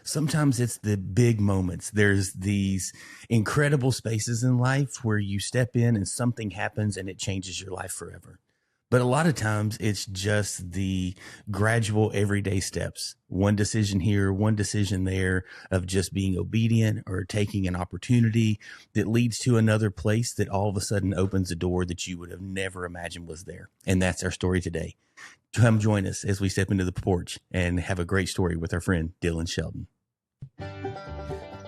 Sometimes it's the big moments. There's these incredible spaces in life where you step in and something happens and it changes your life forever. But a lot of times it's just the gradual everyday steps. One decision here, one decision there of just being obedient or taking an opportunity that leads to another place that all of a sudden opens a door that you would have never imagined was there. And that's our story today. Come join us as we step into the porch and have a great story with our friend, Dylan Shelton.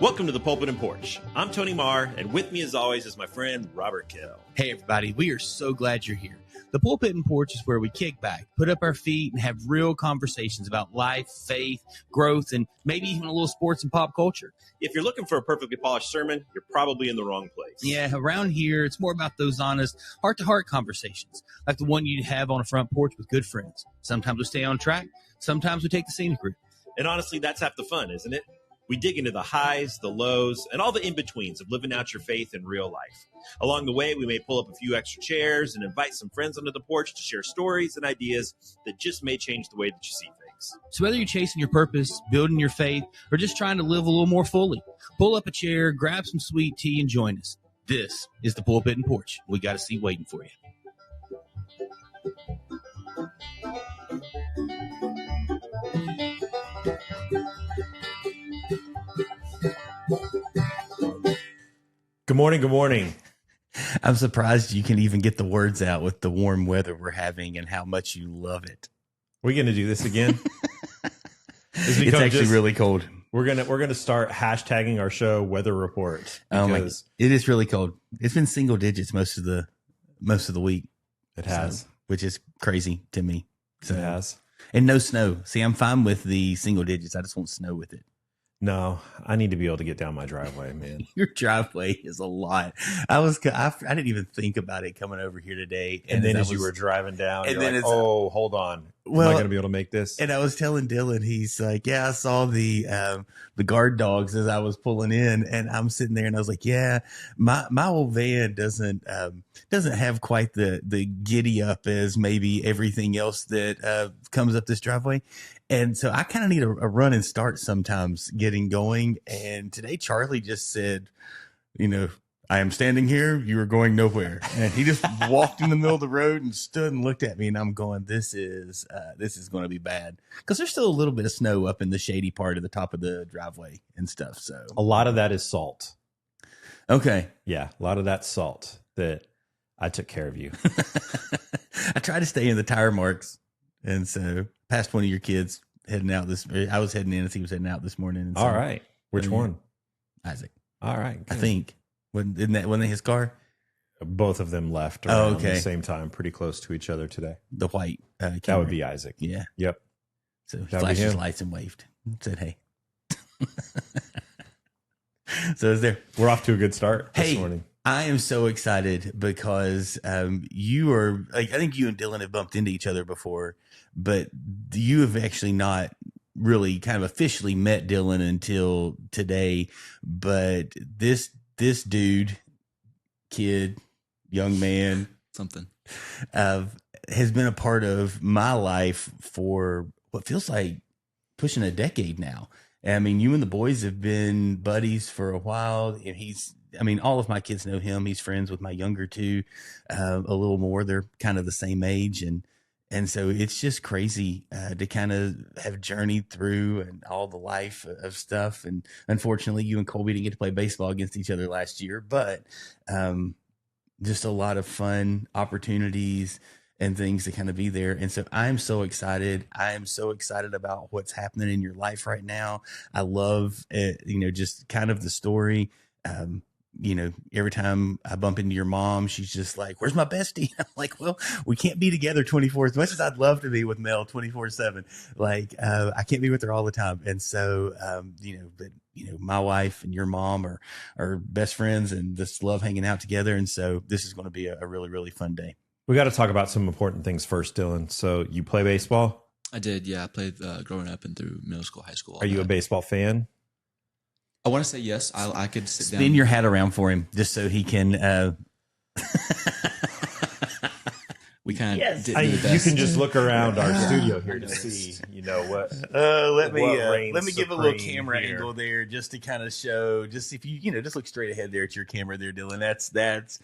Welcome to the Pulpit and Porch. I'm Tony Marr, and with me as always is my friend, Robert Kell. Hey, everybody. We are so glad you're here. The Pulpit and Porch is where we kick back, put up our feet, and have real conversations about life, faith, growth, and maybe even a little sports and pop culture. If you're looking for a perfectly polished sermon, you're probably in the wrong place. Yeah, around here, it's more about those honest, heart-to-heart conversations, like the one you'd have on a front porch with good friends. Sometimes we stay on track. Sometimes we take the scenic route. And honestly, that's half the fun, isn't it? We dig into the highs, the lows, and all the in-betweens of living out your faith in real life. Along the way, we may pull up a few extra chairs and invite some friends onto the porch to share stories and ideas that just may change the way that you see things. So whether you're chasing your purpose, building your faith, or just trying to live a little more fully, pull up a chair, grab some sweet tea, and join us. This is the Pulpit and Porch. We got a seat waiting for you. Good morning. Good morning. I'm surprised you can even get the words out with the warm weather we're having and how much you love it. We're going to do this again. It's actually really cold. We're gonna start hashtagging our show Weather Report. It is really cold. It's been single digits most of the week. It has, which is crazy to me. So, it has, and no snow. See, I'm fine with the single digits. I just want snow with it. No, I need to be able to get down my driveway, man. Your driveway is a lot. I didn't even think about it coming over here today. And then as you were driving down, and you're then like, oh, hold on. Am I going to be able to make this? And I was telling Dylan, he's like, yeah, I saw the guard dogs as I was pulling in, and I'm sitting there and I was like, yeah, my old van doesn't have quite the giddy up as maybe everything else that comes up this driveway. And so I kind of need a run and start sometimes getting going. And today Charlie just said, I am standing here. You are going nowhere. And he just walked in the middle of the road and stood and looked at me. And I'm going, this is going to be bad. Because there's still a little bit of snow up in the shady part of the top of the driveway and stuff. So a lot of that is salt. Okay. Yeah. A lot of that salt that I took care of you. I try to stay in the tire marks. And so past one of your kids heading out I was heading in as he was heading out this morning. And so, all right. Which one? Isaac. All right. Good. I think. Wasn't that his car? Both of them left around the same time, pretty close to each other today. The white Camry. That would be Isaac. Yeah. Yep. So he flashed his lights and waved. Said, hey. So is there. We're off to a good start this morning. I am so excited because you are, I think you and Dylan have bumped into each other before, but you have actually not really kind of officially met Dylan until today. But this dude, kid, young man, has been a part of my life for what feels like pushing a decade now. I mean, you and the boys have been buddies for a while, and all of my kids know him. He's friends with my younger two, a little more. They're kind of the same age. And so it's just crazy to kind of have journeyed through and all the life of stuff. And unfortunately, you and Colby didn't get to play baseball against each other last year, but just a lot of fun opportunities and things to kind of be there. And so I'm so excited. I am so excited about what's happening in your life right now. I love it, just kind of the story. Every time I bump into your mom, she's just like, where's my bestie? I'm like, well, we can't be together 24, as much as I'd love to be with Mel 24/7. Like, I can't be with her all the time. And so, my wife and your mom are best friends and just love hanging out together. And so this is going to be a really, really fun day. We got to talk about some important things first, Dylan. So you play baseball? I did. Yeah. I played growing up and through middle school, high school. Are you a baseball fan? I want to say yes. I could sit down. Spin your hat around for him just so he can We kind of did you the best. can just look around our studio here to see, what. Let me reigns give a little supreme camera here. angle there, just to kind of show. Just if you just look straight ahead there at your camera there, Dylan. That's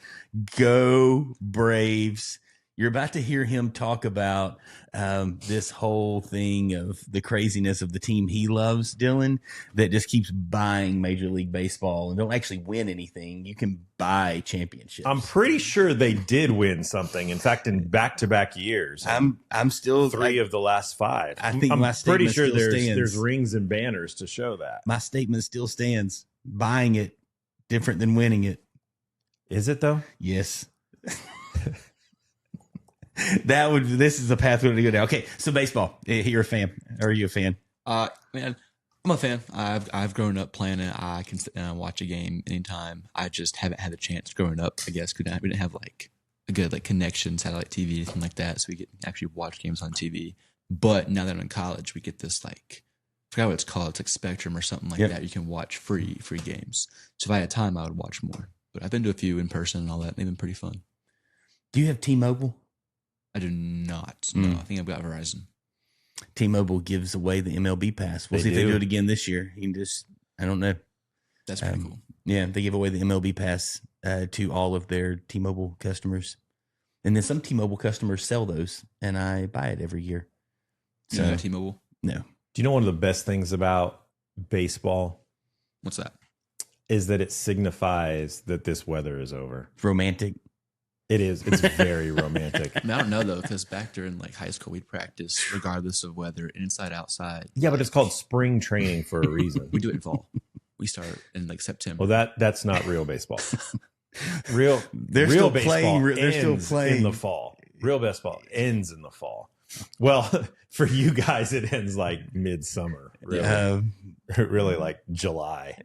go Braves. You're about to hear him talk about this whole thing of the craziness of the team he loves, Dylan, that just keeps buying Major League Baseball and don't actually win anything. You can buy championships. I'm pretty sure they did win something. In fact, in back-to-back years, I'm still three of the last 5. I think I'm my pretty statement sure still stands. there's rings and banners to show that. My statement still stands. Buying it different than winning it. Is it though? Yes. This is the path we're going to go down. Okay, so baseball. You're a fan. Are you a fan? Man, I'm a fan. I've grown up playing it. I can sit down and watch a game anytime. I just haven't had a chance growing up. I guess we didn't have like a good like connection, satellite TV, anything like that, so we could actually watch games on TV. But now that I'm in college, we get this like I forgot what it's called. It's like Spectrum or something like that. You can watch free games. So if I had time, I would watch more. But I've been to a few in person and all that. They've been pretty fun. Do you have T-Mobile? I do not. No, I think I've got Verizon. T-Mobile gives away the MLB pass. We'll see if they do it again this year. You can I don't know. That's pretty cool. Yeah, they give away the MLB pass to all of their T-Mobile customers. And then some T-Mobile customers sell those, and I buy it every year. You don't have T-Mobile? No. Do you know one of the best things about baseball? What's that? Is that it signifies that this weather is over. Romantic. It is. It's very romantic. I don't know though, because back during like high school, we'd practice regardless of weather, inside, outside. Yeah, but it's called spring training for a reason. We do it in fall. We start in like September. Well, that's not real baseball. Real still baseball playing. They're still ends playing in the fall. Real baseball ends in the fall. Well, for you guys, it ends like midsummer. Really, really like July.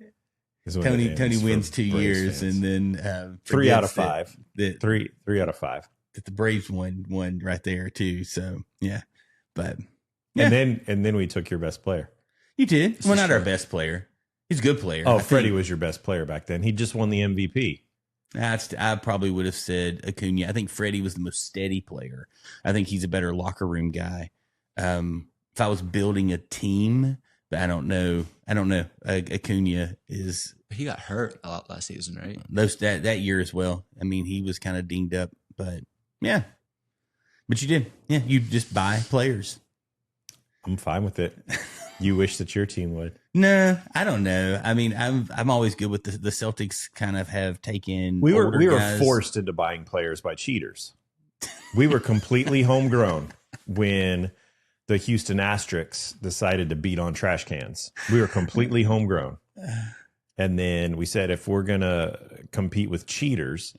Tony wins 2 years, and then 3 out of 5. Three out of 5. That the Braves won right there too. So yeah, but and then we took your best player. You did. Well, not our best player. He's a good player. Oh, Freddie was your best player back then. He just won the MVP. I probably would have said Acuna. I think Freddie was the most steady player. I think he's a better locker room guy. If I was building a team, but I don't know. Acuna is. He got hurt a lot last season, right? That year as well. I mean, he was kind of dinged up, but yeah. But you did. Yeah, you just buy players. I'm fine with it. You wish that your team would. No, I don't know. I mean, I'm always good with the Celtics. Kind of have taken. We were forced into buying players by cheaters. We were completely homegrown when the Houston Asterix decided to beat on trash cans. We were completely homegrown. And then we said, if we're going to compete with cheaters,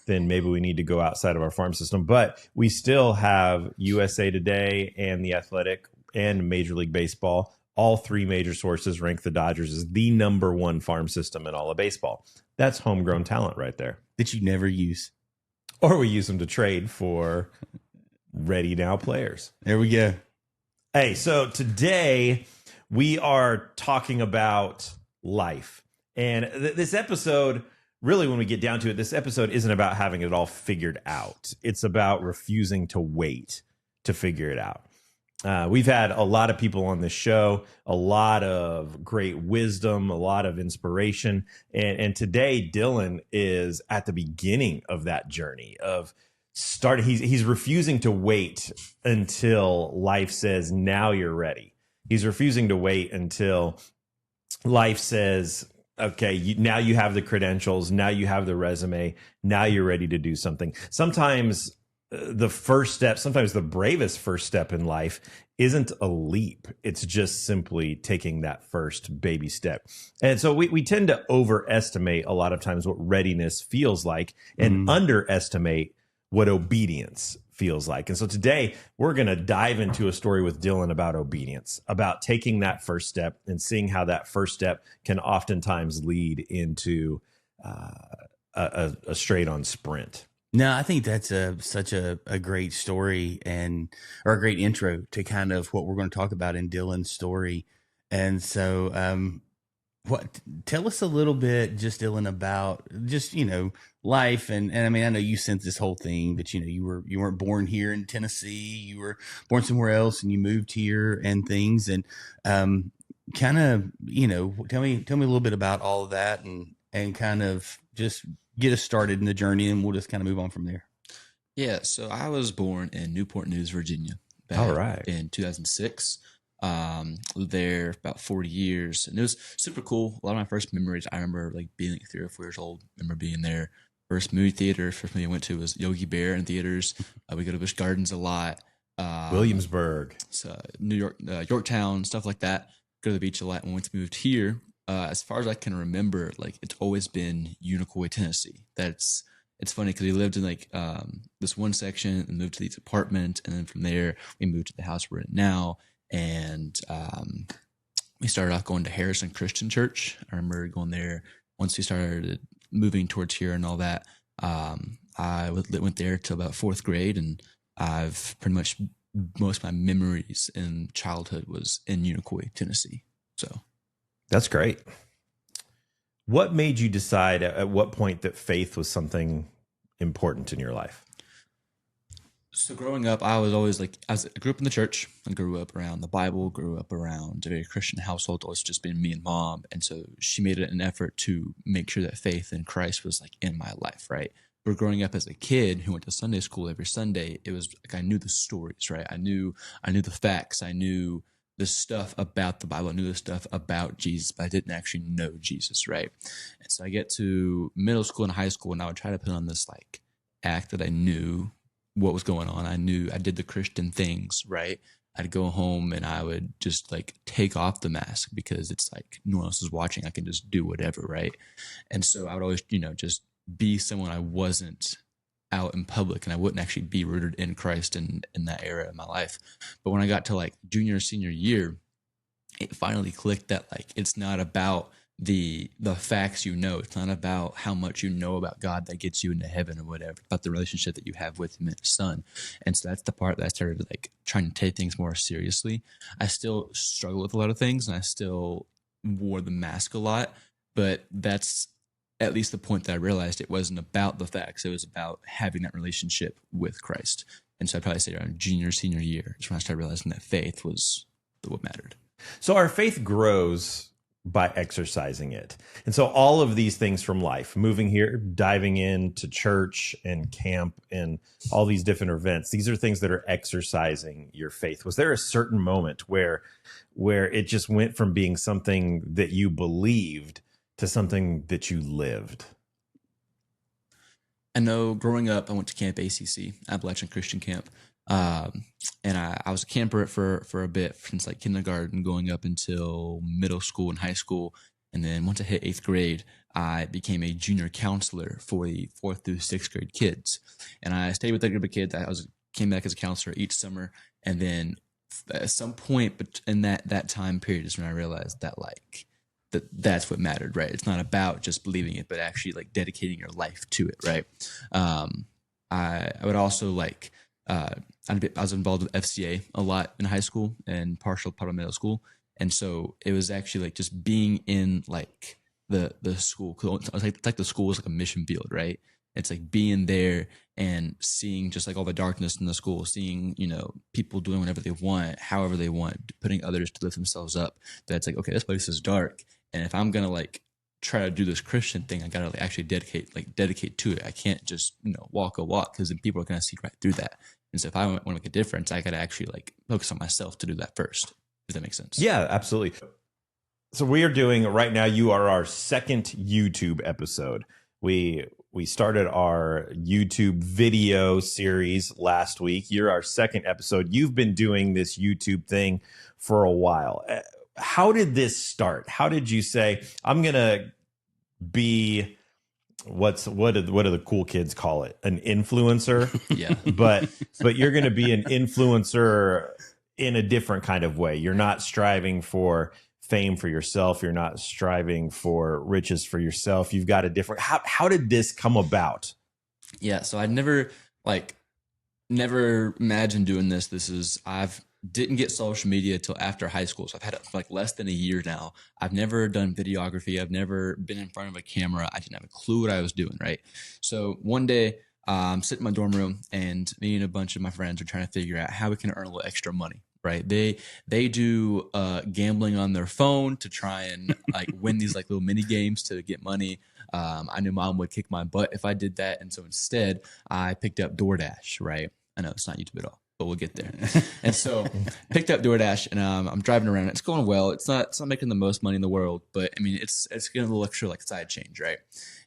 then maybe we need to go outside of our farm system. But we still have USA Today and The Athletic and Major League Baseball. All 3 major sources rank the Dodgers as the #1 farm system in all of baseball. That's homegrown talent right there. That you never use. Or we use them to trade for ready now players. There we go. Hey, so today we are talking about life. And this episode, really, when we get down to it, this episode isn't about having it all figured out. It's about refusing to wait to figure it out. We've had a lot of people on this show, a lot of great wisdom, a lot of inspiration. And today, Dylan is at the beginning of that journey of starting. He's refusing to wait until life says, now you're ready. He's refusing to wait until life says, okay, now you have the credentials, now you have the resume, now you're ready to do something. Sometimes the first step, sometimes the bravest first step in life isn't a leap. It's just simply taking that first baby step. And so we tend to overestimate a lot of times what readiness feels like and underestimate what obedience feels like. And so today we're going to dive into a story with Dylan about obedience, about taking that first step and seeing how that first step can oftentimes lead into a straight on sprint. No, I think that's such a great story or a great intro to kind of what we're going to talk about in Dylan's story. And so Tell us a little bit, just Dylan, about just, life. And I mean, I know you sent this whole thing that, you weren't born here in Tennessee, you were born somewhere else and you moved here and things. And, kind of, tell me a little bit about all of that and kind of just get us started in the journey, and we'll just kind of move on from there. Yeah. So I was born in Newport News, Virginia, All right. in 2006. Lived there about 40 years, and it was super cool. A lot of my first memories, I remember like being like 3 or 4 years old. I remember being there. First movie I went to was Yogi Bear in theaters. We go to Busch Gardens a lot. Williamsburg. So New York, Yorktown, stuff like that. Go to the beach a lot. And once we moved here, as far as I can remember, like it's always been Unicoi, Tennessee. It's funny because we lived in like this one section and moved to these apartment, and then from there we moved to the house we're in now. And we started off going to Harrison Christian Church. I remember going there once we started moving towards here and all that. I went there till about 4th grade, and I've pretty much most of my memories in childhood was in Unicoi, Tennessee. So that's great. What made you decide at what point that faith was something important in your life? So growing up, I was always like, I grew up in the church. I grew up around the Bible, grew up around a very Christian household. Always just been me and mom. And so she made it an effort to make sure that faith in Christ was like in my life, right? But growing up as a kid who went to Sunday school every Sunday, it was like I knew the stories, right? I knew the facts. I knew the stuff about the Bible. I knew the stuff about Jesus, but I didn't actually know Jesus, right? And so I get to middle school and high school, and I would try to put on this like act that I knew what was going on. I knew I did the Christian things, right? I'd go home and I would just like take off the mask because it's like no one else is watching. I can just do whatever, right? And so I would always, just be someone I wasn't out in public, and I wouldn't actually be rooted in Christ in that era of my life. But when I got to like junior, senior year, it finally clicked that like it's not about the facts, it's not about how much you know about God that gets you into heaven or whatever, about the relationship that you have with him and his son. And so that's the part that I started like trying to take things more seriously. I still struggle with a lot of things, and I still wore the mask a lot, but that's at least the point that I realized it wasn't about the facts. It was about having that relationship with Christ. And so I'd probably say around junior, senior year is when I started realizing that faith was what mattered. So our faith grows by exercising it. And so all of these things from life, moving here, diving into church and camp and all these different events, these are things that are exercising your faith. Was there a certain moment where it just went from being something that you believed to something that you lived? I know growing up, I went to Camp ACC, Appalachian Christian Camp. And I was a camper for a bit since like kindergarten going up until middle school and high school. And then once I hit 8th grade, I became a junior counselor for the 4th through 6th grade kids. And I stayed with that group of kids. Came back as a counselor each summer. And then at some point in that time period is when I realized that like, that's what mattered, right? It's not about just believing it, but actually like dedicating your life to it, right? I would also like, I was involved with FCA a lot in high school and partial part of middle school. And so it was actually like just being in like the school. It's like the school is like a mission field, right? It's like being there and seeing just like all the darkness in the school, seeing, people doing whatever they want, however they want, putting others to lift themselves up. That's like, okay, this place is dark. And if I'm going to like try to do this Christian thing, I got to like actually dedicate to it. I can't just, walk a walk, because then people are going to see right through that. And so if I want to make a difference, I got to actually like focus on myself to do that first. If that makes sense. Yeah, absolutely. So we are doing right now, you are our second YouTube episode. We started our YouTube video series last week. You're our second episode. You've been doing this YouTube thing for a while. How did this start? How did you say, I'm going to be, what do the cool kids call it? An influencer? Yeah. But you're going to be an influencer in a different kind of way. You're not striving for fame for yourself. You're not striving for riches for yourself. You've got a different, how did this come about? Yeah. So I never imagined doing this. didn't get social media till after high school. So I've had it for like less than a year now. I've never done videography. I've never been in front of a camera. I didn't have a clue what I was doing, right? So one day, I'm sitting in my dorm room, and me and a bunch of my friends are trying to figure out how we can earn a little extra money, right? They do gambling on their phone to try and like win these like little mini games to get money. I knew mom would kick my butt if I did that, and so instead I picked up DoorDash, right? I know it's not YouTube at all, but we'll get there. And so picked up DoorDash, and I'm driving around. It's going well. It's not making the most money in the world, but I mean, it's getting a little extra like side change, right?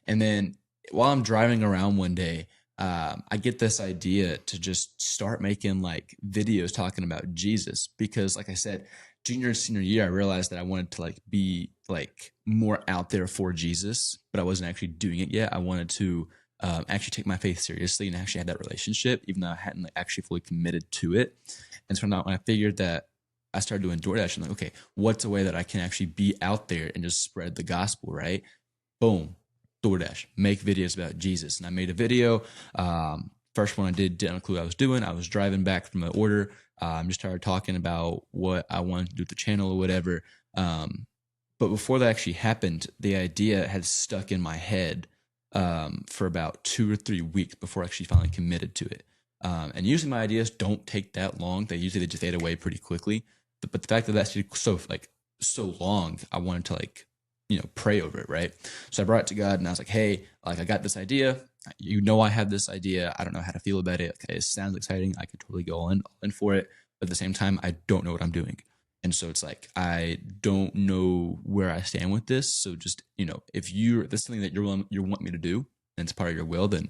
And then while I'm driving around one day, I get this idea to just start making like videos talking about Jesus, because like I said, junior and senior year, I realized that I wanted to like be like more out there for Jesus, but I wasn't actually doing it yet. I wanted to actually take my faith seriously and actually have that relationship, even though I hadn't like, actually fully committed to it. And so now when I figured that, I started doing DoorDash, and like, okay, what's a way that I can actually be out there and just spread the gospel, right? Boom. DoorDash, make videos about Jesus. And I made a video. First one I didn't have a clue what I was doing. I was driving back from an order. Just started talking about what I wanted to do with the channel or whatever. But before that actually happened, the idea had stuck in my head for about 2 or 3 weeks before I actually finally committed to it. And usually my ideas don't take that long. They just fade away pretty quickly. But the fact that that's so long, I wanted to pray over it, right? So I brought it to God, and I was like, hey, like I got this idea. I have this idea. I don't know how to feel about it. Okay, it sounds exciting. I could totally go all in for it. But at the same time, I don't know what I'm doing. And so it's like, I don't know where I stand with this. So just, if this is something that you want me to do, and it's part of your will, then,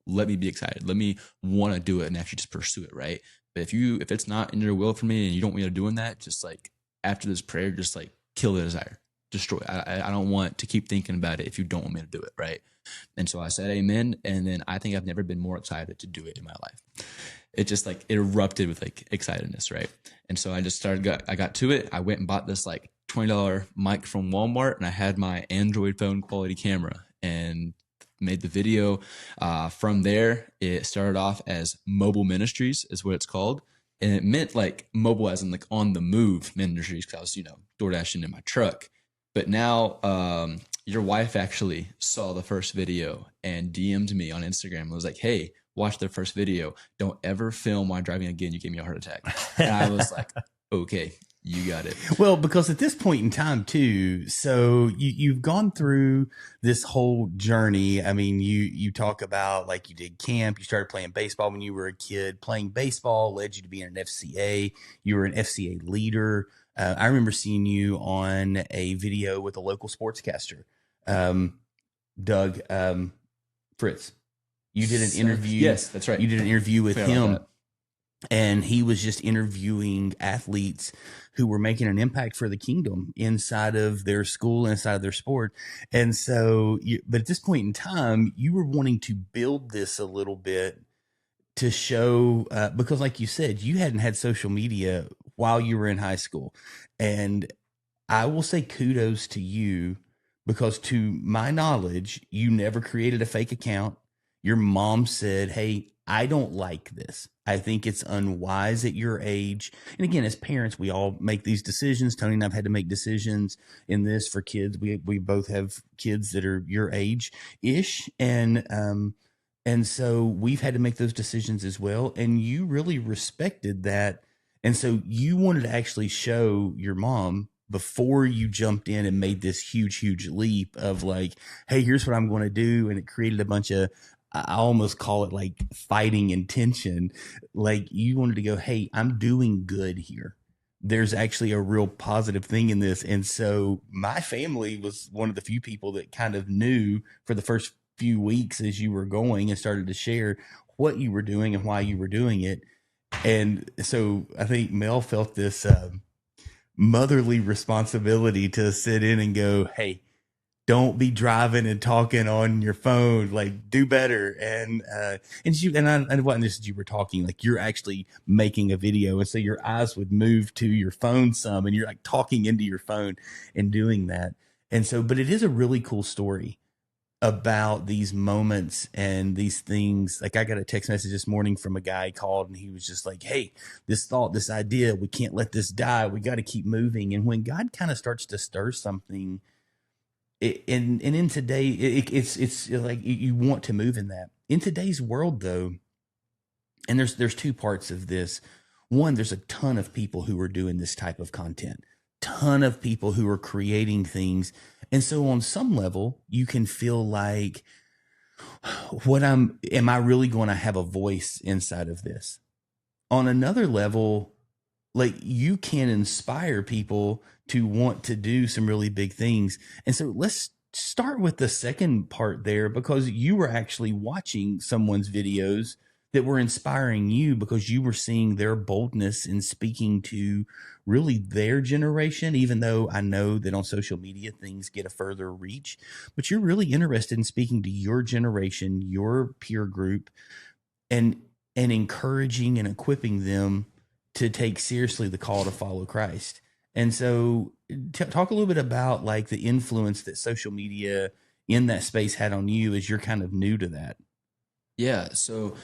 let me be excited. Let me want to do it and actually just pursue it, right? But if it's not in your will for me and you don't want me to doing that, just like after this prayer, just like kill the desire. Destroy. I don't want to keep thinking about it if you don't want me to do it, right? And so I said amen, and then I think I've never been more excited to do it in my life. It just like it erupted with like excitedness, right? And so I just I got to it. I went and bought this like $20 mic from Walmart, and I had my Android phone quality camera and made the video. From there, it started off as Mobile Ministries is what it's called. And it meant like mobile as in like on the move ministries, because I was, DoorDashing in my truck. But now your wife actually saw the first video and DM'd me on Instagram and was like, hey, watch the first video. Don't ever film while driving again. You gave me a heart attack. And I was like, okay, you got it. Well, because at this point in time too, so you've gone through this whole journey. I mean, you talk about like you did camp, you started playing baseball when you were a kid. Playing baseball led you to being an FCA. You were an FCA leader. I remember seeing you on a video with a local sportscaster, Doug Fritz. You did an interview. Yes, that's right. You did an interview with him, and he was just interviewing athletes who were making an impact for the kingdom inside of their school, inside of their sport. And so, but at this point in time, you were wanting to build this a little bit to show, because like you said, you hadn't had social media while you were in high school. And I will say kudos to you, because to my knowledge, you never created a fake account. Your mom said, hey, I don't like this. I think it's unwise at your age. And again, as parents, we all make these decisions. Tony and I've had to make decisions in this for kids. We both have kids that are your age-ish. And so we've had to make those decisions as well. And you really respected that. And so you wanted to actually show your mom before you jumped in and made this huge, huge leap of like, hey, here's what I'm going to do. And it created a bunch of, I almost call it like fighting intention. Like you wanted to go, hey, I'm doing good here. There's actually a real positive thing in this. And so my family was one of the few people that kind of knew for the first few weeks as you were going and started to share what you were doing and why you were doing it. And so I think Mel felt this motherly responsibility to sit in and go, hey, don't be driving and talking on your phone, like do better. And this is you were talking, like you're actually making a video. And so your eyes would move to your phone some, and you're like talking into your phone and doing that. And so, but it is a really cool story about these moments and these things. Like I got a text message this morning from a guy called and he was just like, hey, this thought, this idea, we can't let this die. We got to keep moving. And when God kind of starts to stir something, and in today, it's like you want to move in that. In today's world, though, and there's two parts of this. One, there's a ton of people who are doing this type of content, ton of people who are creating things. And so on some level, you can feel like, am I really going to have a voice inside of this? On another level, like you can inspire people to want to do some really big things. And so let's start with the second part there, because you were actually watching someone's videos that were inspiring you because you were seeing their boldness in speaking to really their generation, even though I know that on social media things get a further reach, but you're really interested in speaking to your generation, your peer group, and encouraging and equipping them to take seriously the call to follow Christ. And so talk a little bit about like the influence that social media in that space had on you as you're kind of new to that. Yeah. So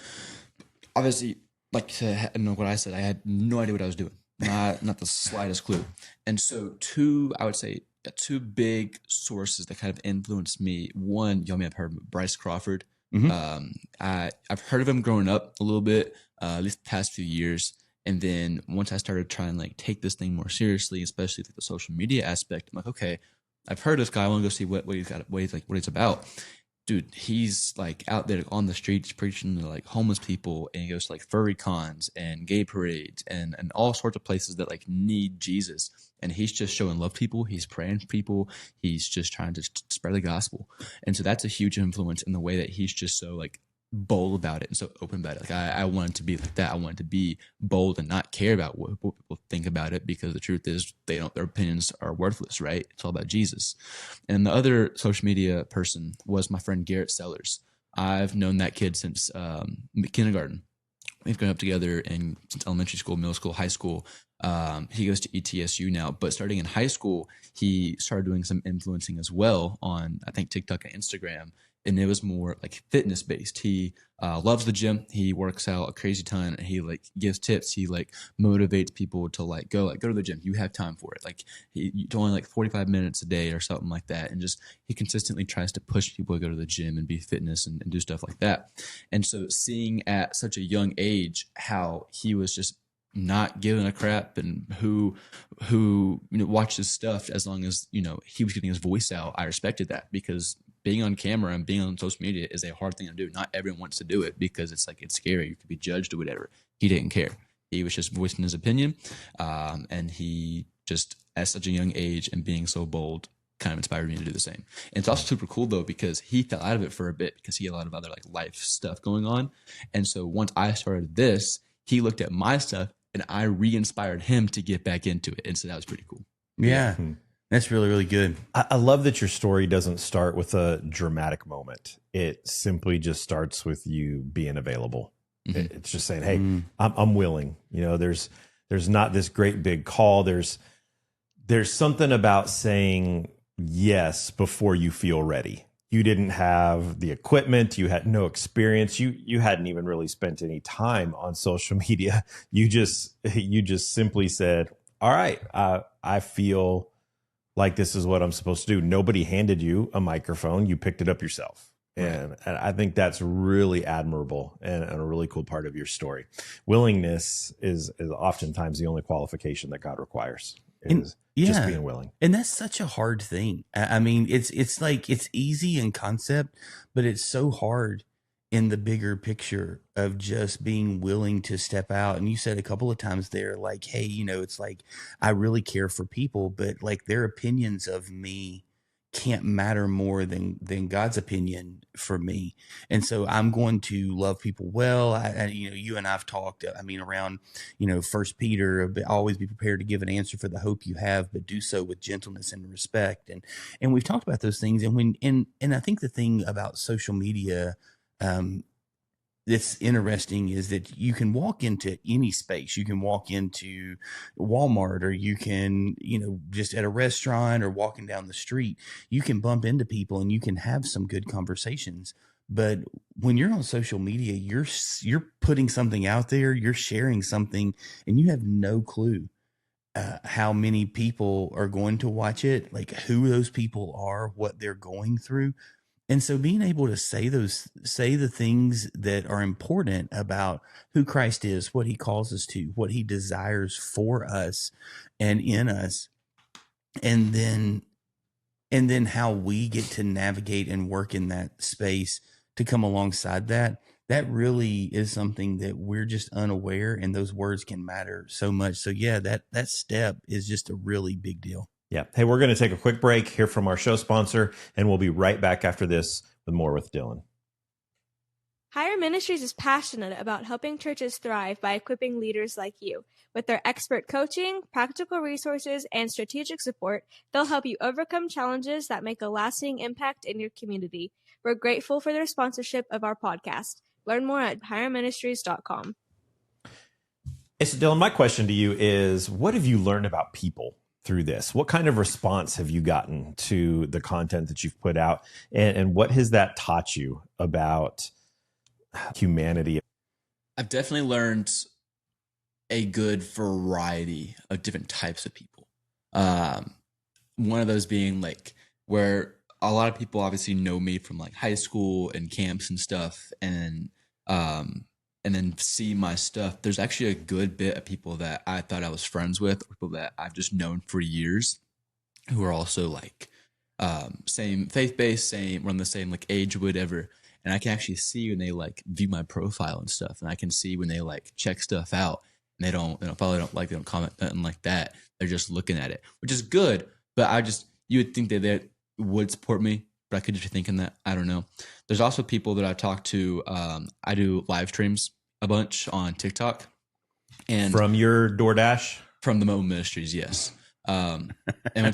obviously, like to know what I said, I had no idea what I was doing. Not the slightest clue. And so I would say two big sources that kind of influenced me. One, y'all may have heard of Bryce Crawford. Mm-hmm. I've heard of him growing up a little bit, at least the past few years. And then once I started trying to like take this thing more seriously, especially like the social media aspect, I'm like, okay, I've heard this guy. I want to go see what he's about. Dude, he's like out there on the streets preaching to like homeless people, and he goes to like furry cons and gay parades and all sorts of places that like need Jesus. And he's just showing love to people. He's praying for people. He's just trying to spread the gospel. And so that's a huge influence in the way that he's just so like bold about it and so open about it. Like I wanted to be like that. I wanted to be bold and not care about what people think about it, because the truth is their opinions are worthless, right? It's all about Jesus. And the other social media person was my friend Garrett Sellers. I've known that kid since kindergarten. We've grown up together since elementary school, middle school, high school. He goes to ETSU now, but starting in high school, he started doing some influencing as well on, I think, TikTok and Instagram. And it was more like fitness based. He loves the gym. He works out a crazy ton. And he like gives tips. He like motivates people to go to the gym. You have time for it. Like it's only like 45 minutes a day or something like that. And just he consistently tries to push people to go to the gym and be fitness and do stuff like that. And so seeing at such a young age how he was just not giving a crap and who watched his stuff, as long as he was getting his voice out, I respected that, because being on camera and being on social media is a hard thing to do. Not everyone wants to do it because it's scary. You could be judged or whatever. He didn't care. He was just voicing his opinion. And he just, at such a young age and being so bold, kind of inspired me to do the same. And it's also super cool though, because he fell out of it for a bit because he had a lot of other like life stuff going on. And so once I started this, he looked at my stuff and I re-inspired him to get back into it. And so that was pretty cool. Yeah. That's really, really good. I love that your story doesn't start with a dramatic moment. It simply just starts with you being available. Mm-hmm. It's just saying, hey, I'm willing. There's not this great big call. There's something about saying yes before you feel ready. You didn't have the equipment. You had no experience. You hadn't even really spent any time on social media. You just simply said, all right, I feel like this is what I'm supposed to do. Nobody handed you a microphone. You picked it up yourself. And I think that's really admirable and a really cool part of your story. Willingness is oftentimes the only qualification that God requires. Just being willing. And that's such a hard thing. I mean, it's like, it's easy in concept, but it's so hard in the bigger picture of just being willing to step out. And you said a couple of times there, like, hey, it's like, I really care for people, but like their opinions of me can't matter more than God's opinion for me. And so I'm going to love people well. You and I've talked, around, 1 Peter, always be prepared to give an answer for the hope you have, but do so with gentleness and respect. And we've talked about those things. And I think the thing about social media, that's interesting is that you can walk into any space. You can walk into Walmart, or you can, just at a restaurant or walking down the street, you can bump into people and you can have some good conversations. But when you're on social media, you're putting something out there, you're sharing something, and you have no clue how many people are going to watch it, like who those people are, what they're going through. And so being able to say the things that are important about who Christ is, what he calls us to, what he desires for us and in us, and then how we get to navigate and work in that space to come alongside that really is something that we're just unaware, and those words can matter so much. So yeah, that step is just a really big deal. Yeah. Hey, we're going to take a quick break, hear from our show sponsor, and we'll be right back after this with more with Dylan. Higher Ministries is passionate about helping churches thrive by equipping leaders like you. With their expert coaching, practical resources, and strategic support, they'll help you overcome challenges that make a lasting impact in your community. We're grateful for their sponsorship of our podcast. Learn more at higherministries.com. Hey, so Dylan, my question to you is, what have you learned about people through this? What kind of response have you gotten to the content that you've put out? And what has that taught you about humanity? I've definitely learned a good variety of different types of people. One of those being like where a lot of people obviously know me from like high school and camps and stuff, and then see my stuff. There's actually a good bit of people that I thought I was friends with, people that I've just known for years, who are also like same faith-based, run the same like age, whatever. And I can actually see when they like view my profile and stuff, and I can see when they like check stuff out, and they don't follow, they don't comment, nothing like that. They're just looking at it, which is good. But you would think that they would support me, but I could just be thinking that, I don't know. There's also people that I talk to. I do live streams a bunch on TikTok, and from your DoorDash, from the Moment Ministries, yes. And I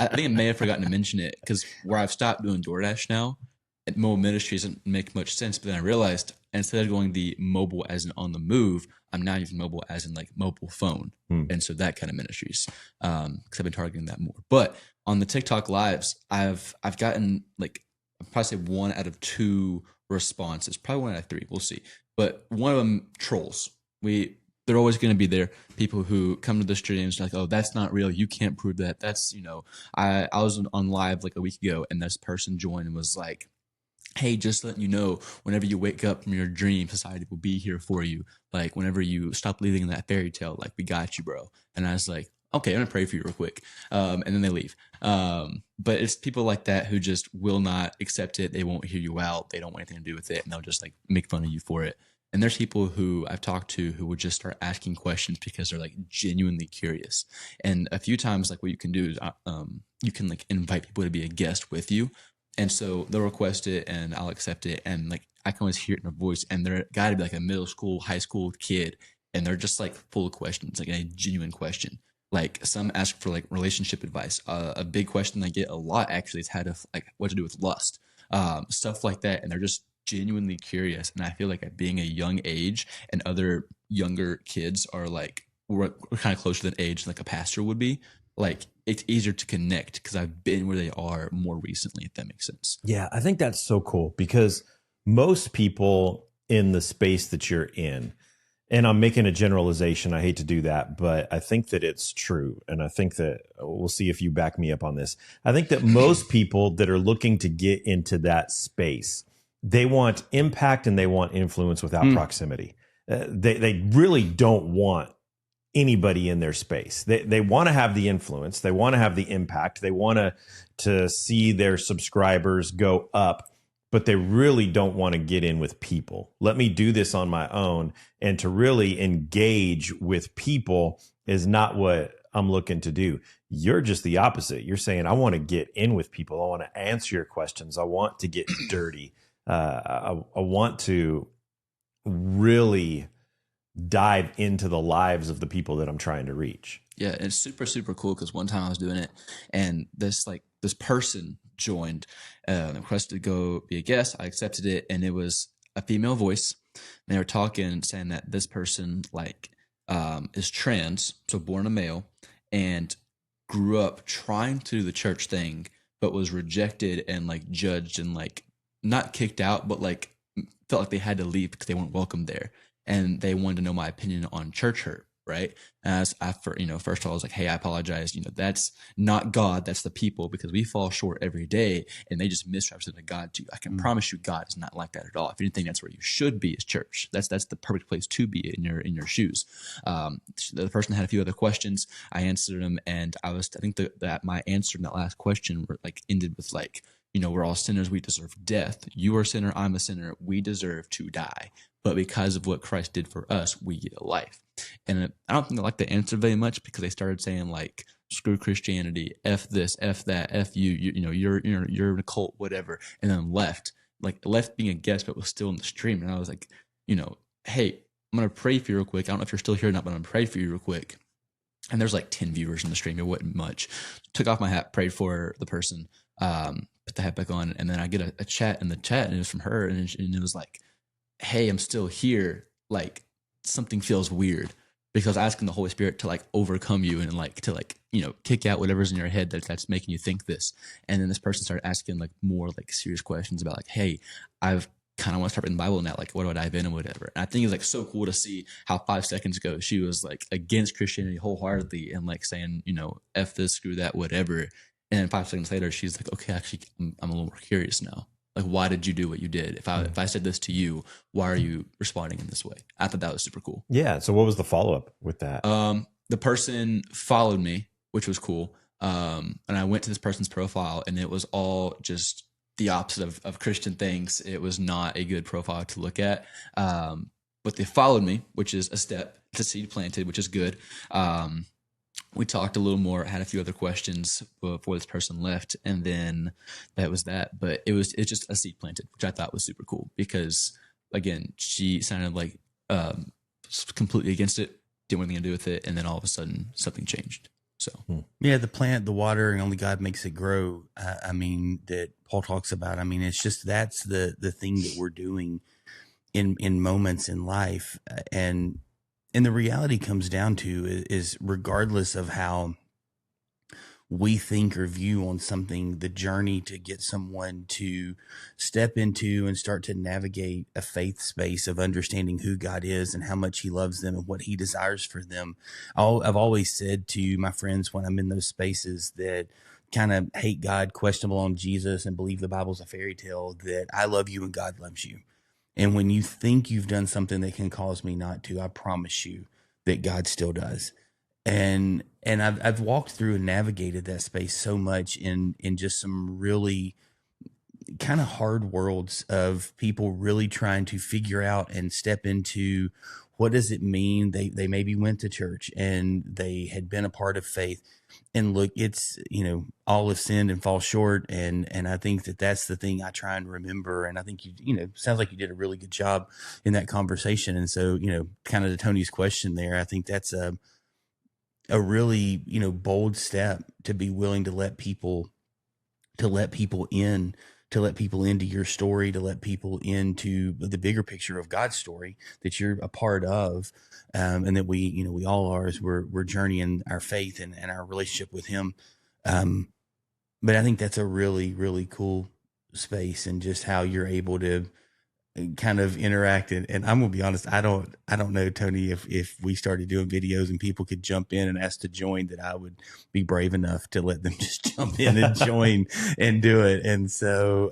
think I may have forgotten to mention it, because where I've stopped doing DoorDash now, at Moment Ministries doesn't make much sense. But then I realized, instead of going the mobile as in on the move, I'm now using mobile as in like mobile phone, and so that kind of ministries, because I've been targeting that more. But on the TikTok lives, I've gotten like, I'd probably say 1 out of 2 responses, probably 1 out of 3. We'll see. But one of them, trolls. They're always going to be there. People who come to the streams like, oh, that's not real. You can't prove that. That's, I was on live like a week ago, and this person joined and was like, hey, just letting you know, whenever you wake up from your dream, society will be here for you. Like, whenever you stop living in that fairy tale, like, we got you, bro. And I was like, okay, I'm gonna pray for you real quick. And then they leave. But it's people like that who just will not accept it. They won't hear you out. They don't want anything to do with it. And they'll just like make fun of you for it. And there's people who I've talked to who would just start asking questions because they're like genuinely curious. And a few times, like, what you can do is you can like invite people to be a guest with you. And so they'll request it and I'll accept it. And like, I can always hear it in their voice, and they're got to be like a middle school, high school kid. And they're just like full of questions, like a genuine question. Like, some ask for like relationship advice. A big question I get a lot actually is what to do with lust, stuff like that. And they're just genuinely curious. And I feel like at being a young age, and other younger kids are like, we're kind of closer than age, like a pastor would be, like, it's easier to connect because I've been where they are more recently, if that makes sense. Yeah, I think that's so cool, because most people in the space that you're in, and I'm making a generalization, I hate to do that, but I think that it's true. And I think that we'll see if you back me up on this. I think that most people that are looking to get into that space, they want impact and they want influence without proximity. They really don't want anybody in their space. They want to have the influence. They want to have the impact. They want to see their subscribers go up, but they really don't want to get in with people. Let me do this on my own. And to really engage with people is not what I'm looking to do. You're just the opposite. You're saying, I want to get in with people. I want to answer your questions. I want to get dirty. I want to really dive into the lives of the people that I'm trying to reach. Yeah, it's super, super cool, because one time I was doing it, and this person joined, requested to go be a guest. I accepted it, and it was a female voice, And they were talking, saying that this person like is trans, so born a male, and grew up trying to do the church thing, but was rejected and like judged and like not kicked out, but like felt like they had to leave because they weren't welcome there. And they wanted to know my opinion on church hurt, right? As after, first of all, I was like, hey, I apologize. That's not God, that's the people, because we fall short every day and they just misrepresent God to you. I can promise you God is not like that at all. If anything, that's where you should be, is church. That's the perfect place to be in your shoes. The person had a few other questions. I answered them, and I think that my answer in that last question ended with like, we're all sinners. We deserve death. You are a sinner. I'm a sinner. We deserve to die. But because of what Christ did for us, we get a life. And I don't think I like the answer very much, because they started saying like, screw Christianity, F this, F that, F you, you're in a cult, whatever. And then left being a guest, but was still in the stream. And I was like, hey, I'm going to pray for you real quick. I don't know if you're still here or not, but I'm going to pray for you real quick. And there's like 10 viewers in the stream. It wasn't much. Took off my hat, prayed for the person, put the hat back on. And then I get a chat in the chat, and it was from her. And it was like, hey, I'm still here. Like, something feels weird, because asking the Holy Spirit to like overcome you and like to like, kick out whatever's in your head that's making you think this. And then this person started asking like more like serious questions about like, hey, I've kind of want to start reading the Bible now. Like, what do I dive in and whatever? And I think it's like so cool to see how 5 seconds ago she was like against Christianity wholeheartedly and like saying, F this, screw that, whatever. And then 5 seconds later, she's like, okay, actually, I'm a little more curious now. Like, why did you do what you did? If I said this to you, why are you responding in this way? I thought that was super cool. Yeah. So what was the follow-up with that? The person followed me, which was cool. And I went to this person's profile, and it was all just the opposite of Christian things. It was not a good profile to look at. But they followed me, which is a step. It's a seed planted, which is good. We talked a little more, had a few other questions before this person left, and then that was that. But it's just a seed planted, which I thought was super cool, because again, she sounded like completely against it, didn't want anything to do with it, and then all of a sudden something changed. So yeah, the plant, the water, and only God makes it grow. That Paul talks about. It's just that's the thing that we're doing in moments in life, and the reality comes down to is regardless of how we think or view on something, the journey to get someone to step into and start to navigate a faith space of understanding who God is and how much he loves them and what he desires for them. I've always said to my friends when I'm in those spaces that kind of hate God, questionable on Jesus, and believe the Bible's a fairy tale, that I love you and God loves you. And when you think you've done something that can cause me not to, I promise you that God still does. And I've walked through and navigated that space so much in just some really kind of hard worlds of people really trying to figure out and step into what does it mean. They maybe went to church and they had been a part of faith. And look, it's, all have sinned and fall short. And I think that's the thing I try and remember. And I think sounds like you did a really good job in that conversation. And so, kind of to Tony's question there, I think that's a really, bold step to be willing to let people into your story, to let people into the bigger picture of God's story that you're a part of. And that we all are, as we're journeying our faith and our relationship with him. But I think that's a really, really cool space, and just how you're able to kind of interact. And I'm gonna be honest, I don't know, Tony, if we started doing videos and people could jump in and ask to join, that I would be brave enough to let them just jump in and join and do it. And so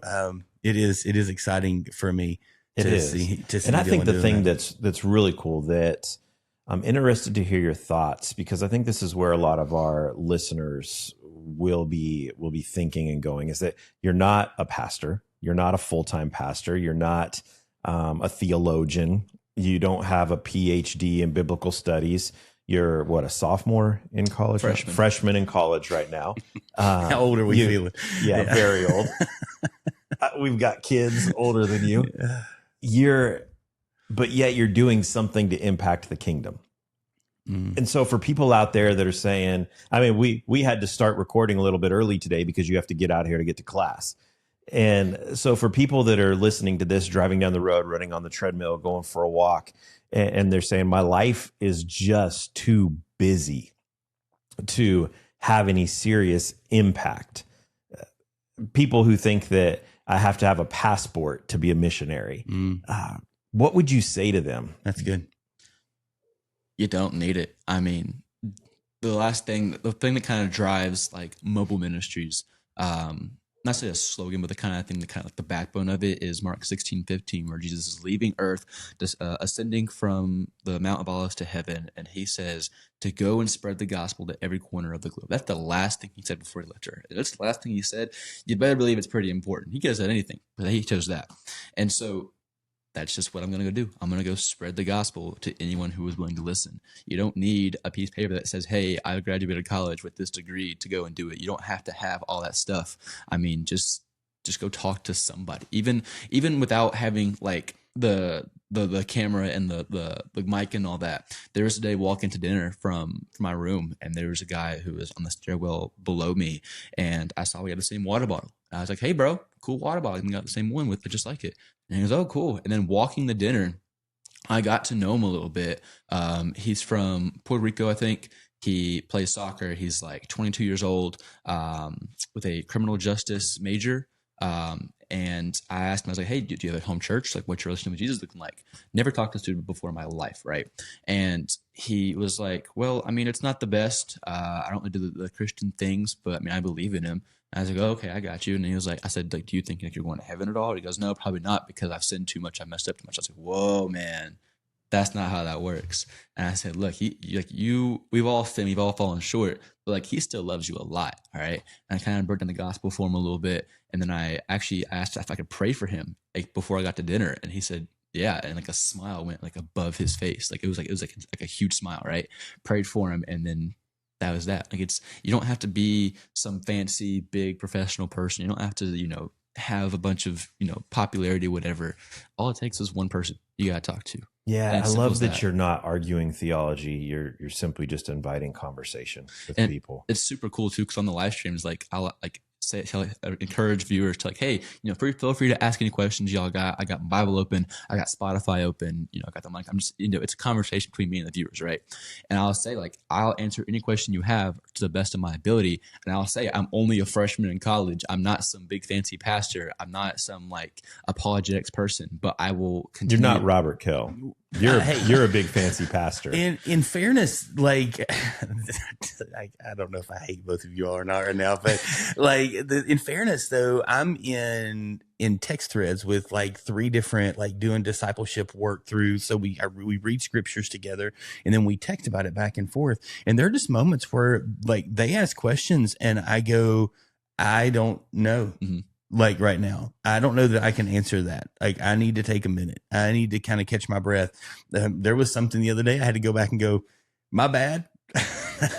it is exciting for me to see. And I think the thing that's really cool, that I'm interested to hear your thoughts, because I think this is where a lot of our listeners will be thinking and going, is that you're not a pastor. You're not a full-time pastor. You're not a theologian. You don't have a PhD in biblical studies. You're a sophomore in college? Freshman in college right now. How old are we feeling? Yeah, very old. We've got kids older than you. But yet you're doing something to impact the kingdom. And so for people out there that are saying, we had to start recording a little bit early today because you have to get out here to get to class. And so for people that are listening to this, driving down the road, running on the treadmill, going for a walk, and they're saying, my life is just too busy to have any serious impact. People who think that I have to have a passport to be a missionary. What would you say to them? That's good. You don't need it. I mean, the thing that kind of drives like mobile ministries, not say a slogan, but the kind of thing that kind of like the backbone of it is Mark 16:15, where Jesus is leaving earth, ascending from the Mount of Olives to heaven. And he says to go and spread the gospel to every corner of the globe. That's the last thing he said before he left earth. That's the last thing he said. You better believe it's pretty important. He could have said anything, but he chose that. And so that's just what I'm going to go do. I'm going to go spread the gospel to anyone who is willing to listen. You don't need a piece of paper that says, hey, I graduated college with this degree to go and do it. You don't have to have all that stuff. I mean, just go talk to somebody. Even without having like the camera and the mic and all that. There was a day walking to dinner from my room, and there was a guy who was on the stairwell below me, and I saw we had the same water bottle. And I was like, hey, bro, cool water bottle. We got the same one with it, just like it. And he goes, oh, cool. And then walking the dinner, I got to know him a little bit. He's from Puerto Rico, I think. He plays soccer. He's like 22 years old, with a criminal justice major. And I asked him, I was like, hey, do you have a home church? Like, what's your relationship with Jesus looking like? Never talked to a student before in my life, right? And he was like, well, I mean, it's not the best. I don't really do the Christian things, but I mean, I believe in him. And I was like, oh, okay, I got you. And he was like, I said, like, do you think like, you're going to heaven at all? And he goes, no, probably not, because I've sinned too much. I messed up too much. I was like, whoa, man, that's not how that works. And I said, look, we've all sinned, we've all fallen short, but like, he still loves you a lot. All right. And I kind of broke down the gospel for him a little bit. And then I actually asked if I could pray for him like before I got to dinner. And he said, yeah. And like a smile went like above his face. Like it was like a huge smile, right? Prayed for him. And then that was that. Like you don't have to be some fancy, big professional person. You don't have to, have a bunch of, popularity, whatever. All it takes is one person you got to talk to. Yeah, I love that you're not arguing theology. You're simply just inviting conversation with people. It's super cool too, because on the live streams, like I'll like encourage viewers to like, hey, feel free to ask any questions y'all got. I got my Bible open. I got Spotify open. I got the mic. I'm just, it's a conversation between me and the viewers, right? And I'll say like, I'll answer any question you have to the best of my ability. And I'll say, I'm only a freshman in college. I'm not some big fancy pastor. I'm not some like apologetics person, but I will continue. You're not Robert Kell. You're a big fancy pastor. In fairness, like I don't know if I hate both of you all or not right now, but like in fairness though, I'm in text threads with like 3 different like doing discipleship work through. So we read scriptures together and then we text about it back and forth. And there are just moments where like they ask questions and I go, I don't know. Mm-hmm. Like right now, I don't know that I can answer that. Like I need to take a minute. I need to kind of catch my breath. There was something the other day I had to go back and go, my bad.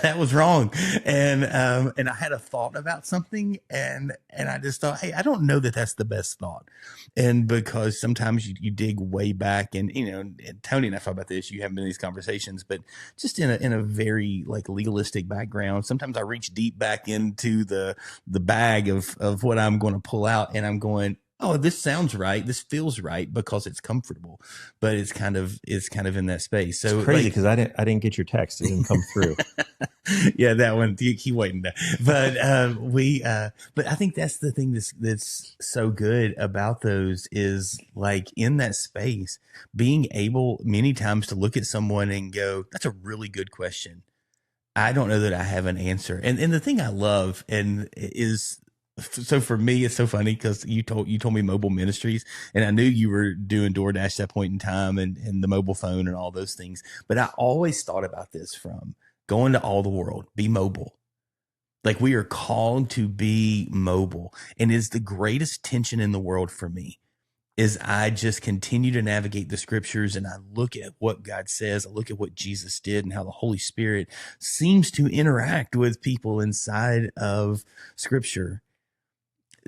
That was wrong. And I had a thought about something and I just thought, hey, I don't know that that's the best thought. And because sometimes you dig way back and, and Tony and I talk about this, you haven't been in these conversations, but just in a very like legalistic background, sometimes I reach deep back into the bag of what I'm going to pull out and I'm going, oh, this sounds right. This feels right because it's comfortable, but it's kind of in that space. So it's crazy because I didn't get your text. It didn't come through. Yeah, that one. Keep waiting. But but I think that's the thing that's so good about those is like in that space, being able many times to look at someone and go, that's a really good question. I don't know that I have an answer. And the thing I love is. So for me, it's so funny because you told me mobile ministries and I knew you were doing DoorDash at that point in time and the mobile phone and all those things. But I always thought about this from going to all the world, be mobile. Like we are called to be mobile and is the greatest tension in the world for me is I just continue to navigate the scriptures and I look at what God says. I look at what Jesus did and how the Holy Spirit seems to interact with people inside of scripture.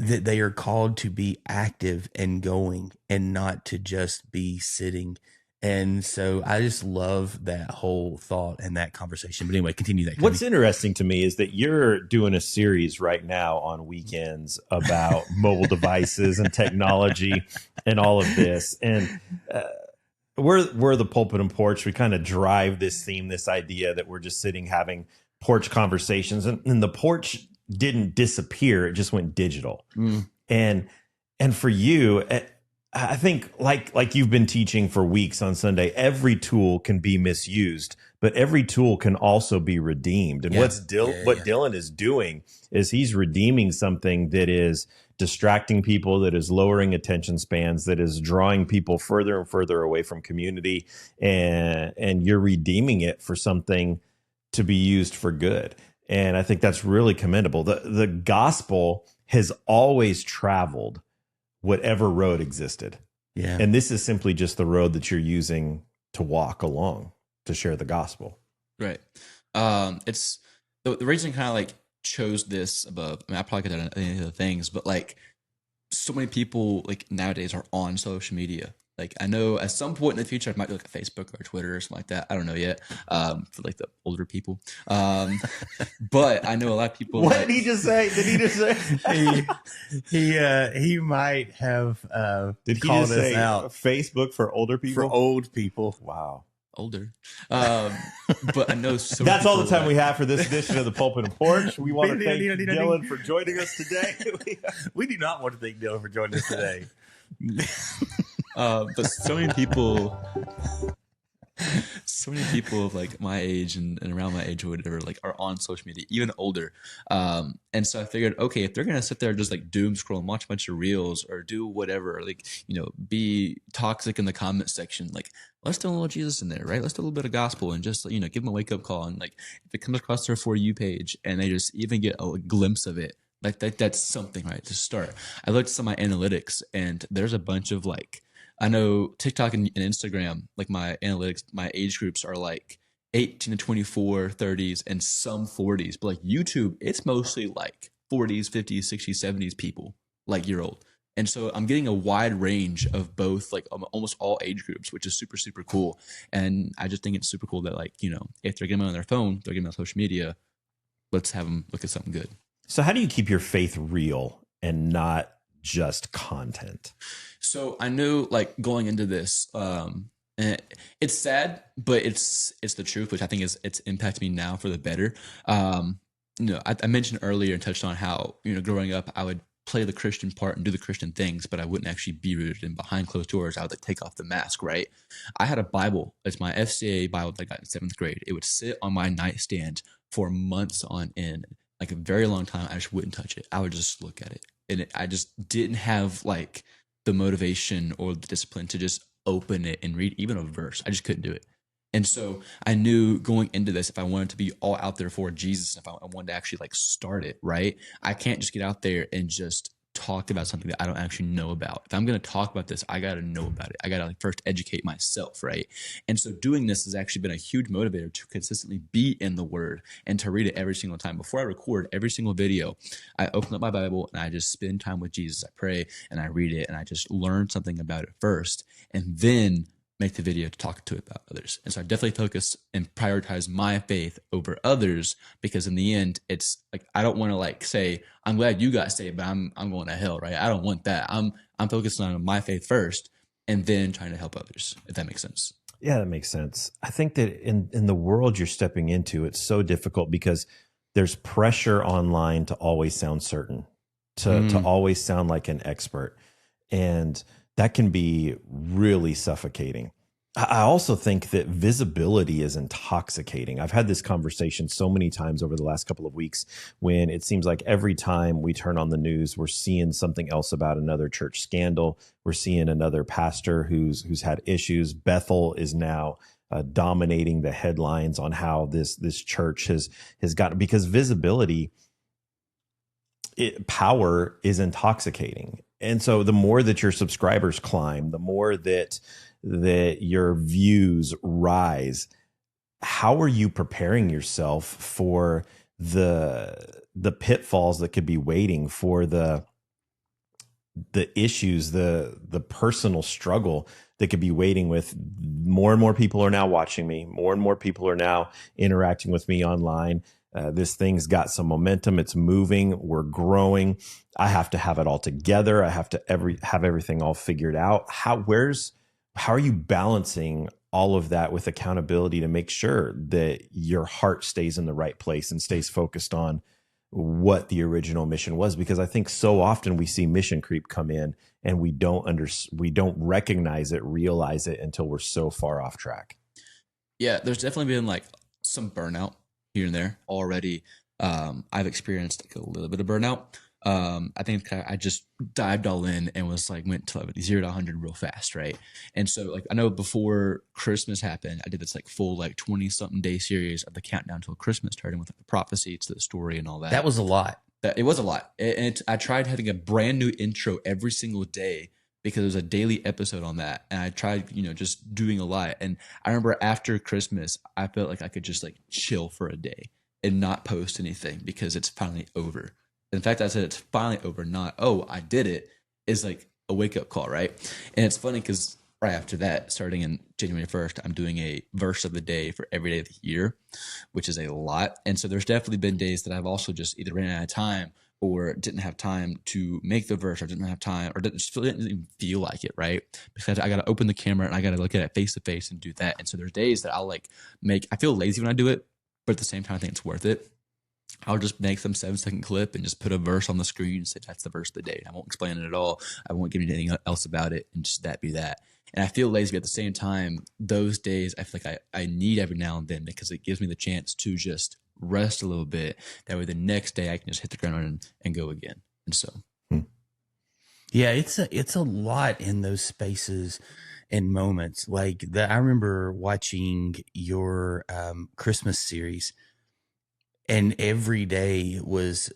That they are called to be active and going and not to just be sitting And so I just love that whole thought and that conversation. But anyway, continue that. What's interesting to me is that you're doing a series right now on weekends about mobile devices and technology and all of this. And we're the Pulpit and Porch. We kind of drive this theme, this idea that we're just sitting having porch conversations. And the porch didn't disappear. It just went digital. And for you, I think like you've been teaching for weeks on Sunday, every tool can be misused, but every tool can also be redeemed. And what Dylan is doing is he's redeeming something that is distracting people, that is lowering attention spans, that is drawing people further and further away from community. And you're redeeming it for something to be used for good. And I think that's really commendable. The gospel has always traveled whatever road existed. Yeah. And this is simply just the road that you're using to walk along to share the gospel. Right. It's the reason I kind of like chose this above. I mean, I probably could have done any other things, but like so many people like nowadays are on social media. Like I know at some point in the future, I might look at Facebook or Twitter or something like that. I don't know yet. For like the older people. But I know a lot of people. What did he just say? Did he just say? he might have Did he called just us say out Facebook for older people? for old people. Wow. older. But I know so That's all the time like, we have for this edition of the Pulpit and Porch. We want to thank Ding. Dylan for joining us today. We do not want to thank Dylan for joining us today. but so many people of like my age and around my age or whatever, like are on social media, even older. And so I figured, okay, if they're going to sit there and just like doom scroll and watch a bunch of reels or do whatever, like, you know, be toxic in the comment section, like let's do a little Jesus in there, right? Let's do a little bit of gospel and just, you know, give them a wake up call. And like, if it comes across their For You page and they just even get a glimpse of it, like that's something, right, to start. I looked at some of my analytics and there's a bunch of like, I know TikTok and Instagram, like my analytics, my age groups are like 18 to 24, 30s, and some 40s. But like YouTube, it's mostly like 40s, 50s, 60s, 70s people, like year old. And so I'm getting a wide range of both, like almost all age groups, which is super, super cool. And I just think it's super cool that, like, you know, if they're getting on their phone, they're getting on social media, let's have them look at something good. So how do you keep your faith real and not just content? So I knew, like, going into this, and it's sad, but it's the truth, which I think it's impacted me now for the better. You know, I mentioned earlier and touched on how, you know, growing up, I would play the Christian part and do the Christian things, but I wouldn't actually be rooted in behind closed doors. I would like take off the mask, right? I had a Bible. It's my FCA Bible that I got in 7th grade. It would sit on my nightstand for months on end, like a very long time. I just wouldn't touch it. I would just look at it. And I just didn't have like the motivation or the discipline to just open it and read even a verse. I just couldn't do it. And so I knew going into this, if I wanted to be all out there for Jesus, if I wanted to actually like start it, right, I can't just get out there and just talk about something that I don't actually know about. If I'm going to talk about this, I got to know about it. I got to like first educate myself, right? And so doing this has actually been a huge motivator to consistently be in the Word and to read it every single time. Before I record every single video, I open up my Bible and I just spend time with Jesus. I pray and I read it and I just learn something about it first, and then make the video to talk to it about others. And so I definitely focus and prioritize my faith over others, because in the end, it's like, I don't want to like say, I'm glad you got saved, but I'm going to hell, right? I don't want that. I'm focused on my faith first and then trying to help others, if that makes sense. Yeah, that makes sense. I think that in the world you're stepping into, it's so difficult because there's pressure online to always sound certain, to always sound like an expert. And that can be really suffocating. I also think that visibility is intoxicating. I've had this conversation so many times over the last couple of weeks when it seems like every time we turn on the news, we're seeing something else about another church scandal. We're seeing another pastor who's had issues. Bethel is now dominating the headlines on how this church has gotten, because visibility, power is intoxicating. And so the more that your subscribers climb, the more that your views rise, how are you preparing yourself for the pitfalls that could be waiting, for the issues, the personal struggle that could be waiting with. More and more people are now watching me. More and more people are now interacting with me online. This thing's got some momentum. It's moving. We're growing. I have to have it all together. I have to have everything all figured out. How are you balancing all of that with accountability to make sure that your heart stays in the right place and stays focused on what the original mission was? Because I think so often we see mission creep come in and we don't recognize it, realize it until we're so far off track. Yeah, there's definitely been like some burnout here and there already. I've experienced like a little bit of burnout. I think I just dived all in and was like, went to like 0 to 100 real fast. Right. And so like, I know before Christmas happened, I did this like full, like 20 something day series of the countdown till Christmas, starting with like the prophecy to the story and all that. That was a lot. It was a lot. And I tried having a brand new intro every single day because it was a daily episode on that. And I tried, just doing a lot. And I remember after Christmas, I felt like I could just like chill for a day and not post anything because it's finally over. In fact, I said it's finally over, not, oh, I did it, is like a wake-up call, right? And it's funny because right after that, starting in January 1st, I'm doing a verse of the day for every day of the year, which is a lot. And so there's definitely been days that I've also just either ran out of time or didn't have time to make the verse, or didn't have time, or didn't even feel like it, right? Because I got to open the camera and I got to look at it face to face and do that. And so there's days that I'll like I feel lazy when I do it, but at the same time, I think it's worth it. I'll just make some 7-second clip and just put a verse on the screen and say that's the verse of the day. I won't explain it at all. I won't give you anything else about it, and just that be that. And I feel lazy, but at the same time, those days I feel like I need every now and then, because it gives me the chance to just rest a little bit. That way the next day I can just hit the ground and go again. And so. Yeah, it's a lot in those spaces and moments. Like I remember watching your Christmas series, and every day was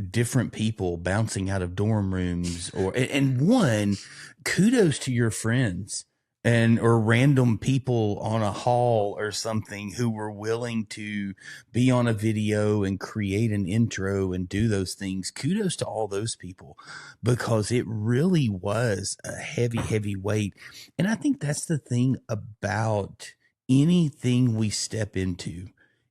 different people bouncing out of dorm rooms, and kudos to your friends or random people on a hall or something who were willing to be on a video and create an intro and do those things. Kudos to all those people, because it really was a heavy, heavy weight. And I think that's the thing about anything we step into,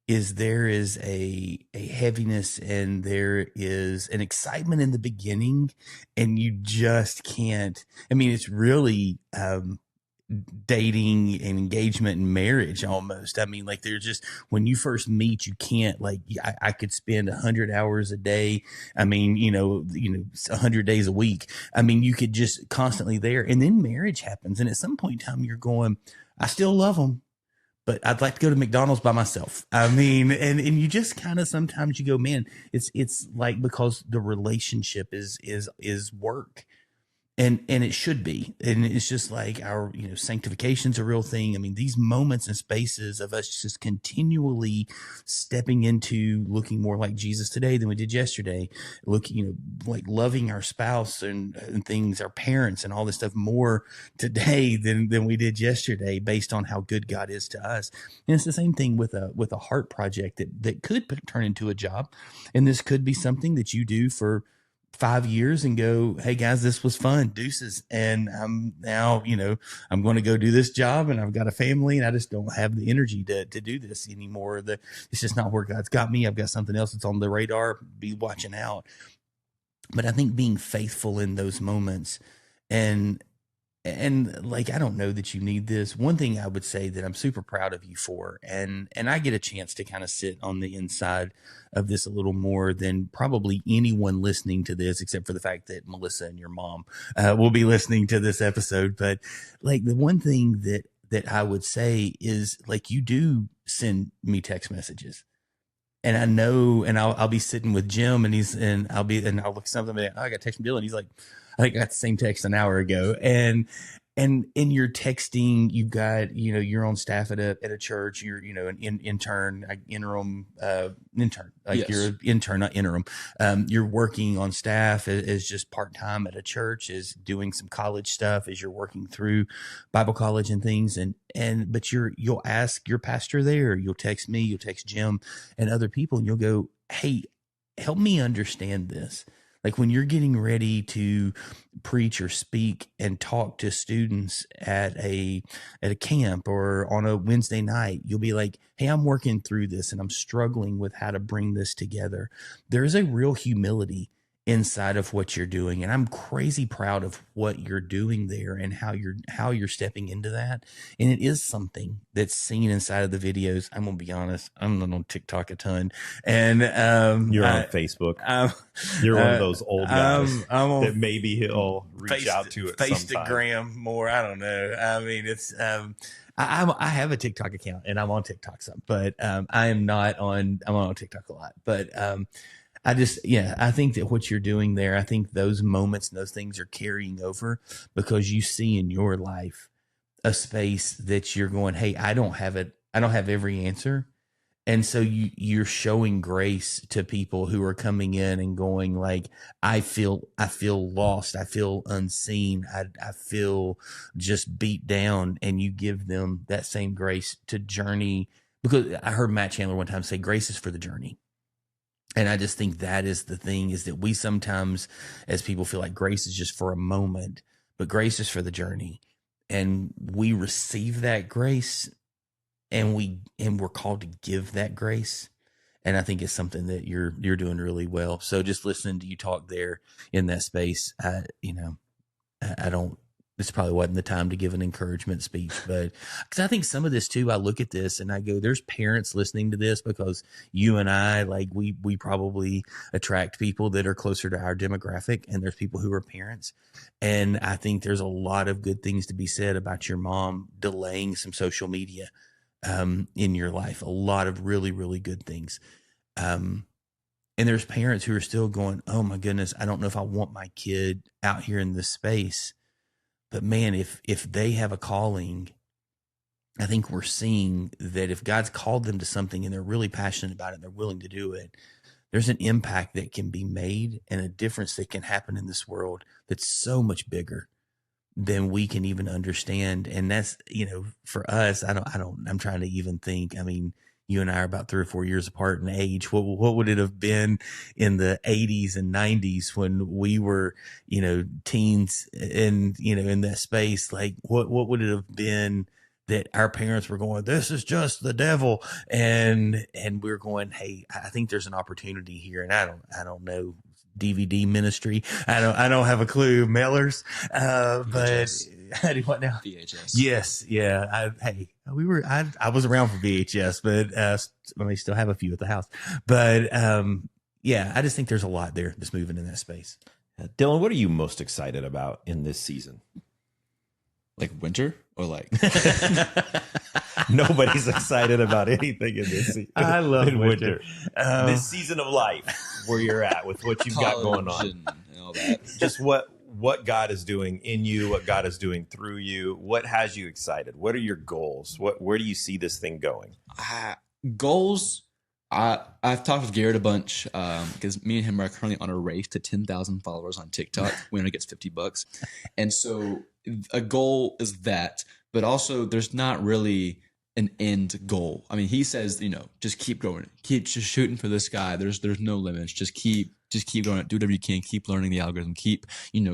is there is a heaviness and there is an excitement in the beginning, and you just can't. I mean, it's really dating and engagement and marriage almost. I mean, like, there's just, when you first meet, you can't, like, I could spend 100 hours a day. I mean, 100 days a week. I mean, you could just constantly there, and then marriage happens. And at some point in time, you're going, I still love them, but I'd like to go to McDonald's by myself. I mean, and you just kind of, sometimes you go, man, it's like, because the relationship is work. And it should be. And it's just like our, sanctification's a real thing. I mean, these moments and spaces of us just continually stepping into looking more like Jesus today than we did yesterday. Like loving our spouse and things, our parents and all this stuff more today than we did yesterday, based on how good God is to us. And it's the same thing with a heart project that could turn into a job. And this could be something that you do for 5 years and go, hey guys, this was fun, deuces. And I'm now, I'm going to go do this job, and I've got a family, and I just don't have the energy to do this anymore. It's just not where God's got me. I've got something else that's on the radar. Be watching out. But I think being faithful in those moments, and like, I don't know that you need this. One thing I would say that I'm super proud of you for, and I get a chance to kind of sit on the inside of this a little more than probably anyone listening to this, except for the fact that Melissa and your mom will be listening to this episode. But like, the one thing that I would say is, like, you do send me text messages. And I know, and I'll be sitting with Jim, and I'll look something, and I got text from Dylan. He's like, I think I got the same text an hour ago. And in your texting, you've got, you're on staff at a church, you're, an intern, intern, like, yes. You're an intern, not interim. You're working on staff as just part-time at a church, as doing some college stuff as you're working through Bible college and things. But you'll ask your pastor there, you'll text me, you'll text Jim and other people, and you'll go, hey, help me understand this. Like when you're getting ready to preach or speak and talk to students at a camp or on a Wednesday night, you'll be like, hey, I'm working through this and I'm struggling with how to bring this together. There's a real humility inside of what you're doing. And I'm crazy proud of what you're doing there and how you're stepping into that. And it is something that's seen inside of the videos. I'm going to be honest. I'm not on TikTok a ton. And, you're on Facebook. You're one of those old guys that maybe he'll reach out to it sometime. Facegram more. I don't know. I mean, it's, I have a TikTok account and I'm on TikTok some, but, I'm on TikTok a lot, but, I think that what you're doing there, I think those moments and those things are carrying over because you see in your life a space that you're going, hey, I don't have every answer. And so you're showing grace to people who are coming in and going like, I feel lost. I feel unseen. I feel just beat down. And you give them that same grace to journey, because I heard Matt Chandler one time say grace is for the journey. And I just think that is the thing, is that we sometimes as people feel like grace is just for a moment, but grace is for the journey. And we receive that grace and we're called to give that grace. And I think it's something that you're doing really well. So just listening to you talk there in that space, this probably wasn't the time to give an encouragement speech, but because I think some of this too, I look at this and I go, there's parents listening to this, because you and I, like we probably attract people that are closer to our demographic, and there's people who are parents. And I think there's a lot of good things to be said about your mom delaying some social media in your life. A lot of really, really good things. And there's parents who are still going, oh my goodness, I don't know if I want my kid out here in this space. But man, if they have a calling, I think we're seeing that if God's called them to something and they're really passionate about it and they're willing to do it, there's an impact that can be made and a difference that can happen in this world that's so much bigger than we can even understand. And that's, for us, I'm trying to even think. I mean, you and I are about 3 or 4 years apart in age. What would it have been in the 80s and 90s when we were, teens and, in that space? Like what would it have been that our parents were going, this is just the devil. And we're going, hey, I think there's an opportunity here. And I don't know, DVD ministry. I don't have a clue. Mailers. But what now? VHS. Yes. Yeah. I was around for VHS, but I may still have a few at the house. But I just think there's a lot there that's moving in that space. Dylan, what are you most excited about in this season? Like winter or like? Nobody's excited about anything in this season. I love winter. This season of life, where you're at with what you've got going on. And all that. Just what God is doing in you, what God is doing through you. What has you excited? What are your goals? Where do you see this thing going? Goals. I've talked with Garrett a bunch because me and him are currently on a race to 10,000 followers on TikTok. Winner gets $50. And so a goal is that, but also there's not really an end goal. I mean, he says, just keep going, keep just shooting for the sky. There's no limits. Just keep going. Do whatever you can. Keep learning the algorithm. Keep,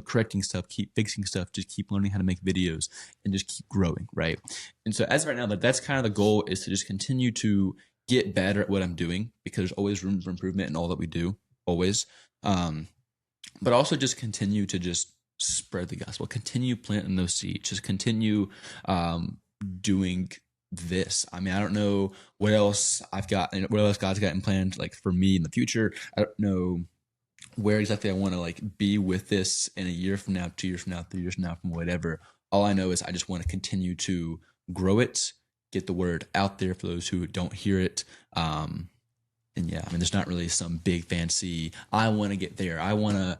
correcting stuff. Keep fixing stuff. Just keep learning how to make videos and just keep growing. Right. And so as of right now, that's kind of the goal, is to just continue to get better at what I'm doing, because there's always room for improvement in all that we do, always. But also just continue to just spread the gospel, continue planting those seeds, just continue doing this. I mean, I don't know what else I've got, and what else God's got planned like for me in the future. I don't know where exactly I want to like be with this in a year from now, 2 years from now, 3 years from now, from whatever. All I know is I just want to continue to grow it, get the word out there for those who don't hear it. And yeah, I mean, there's not really some big fancy, I want to get there, I want to,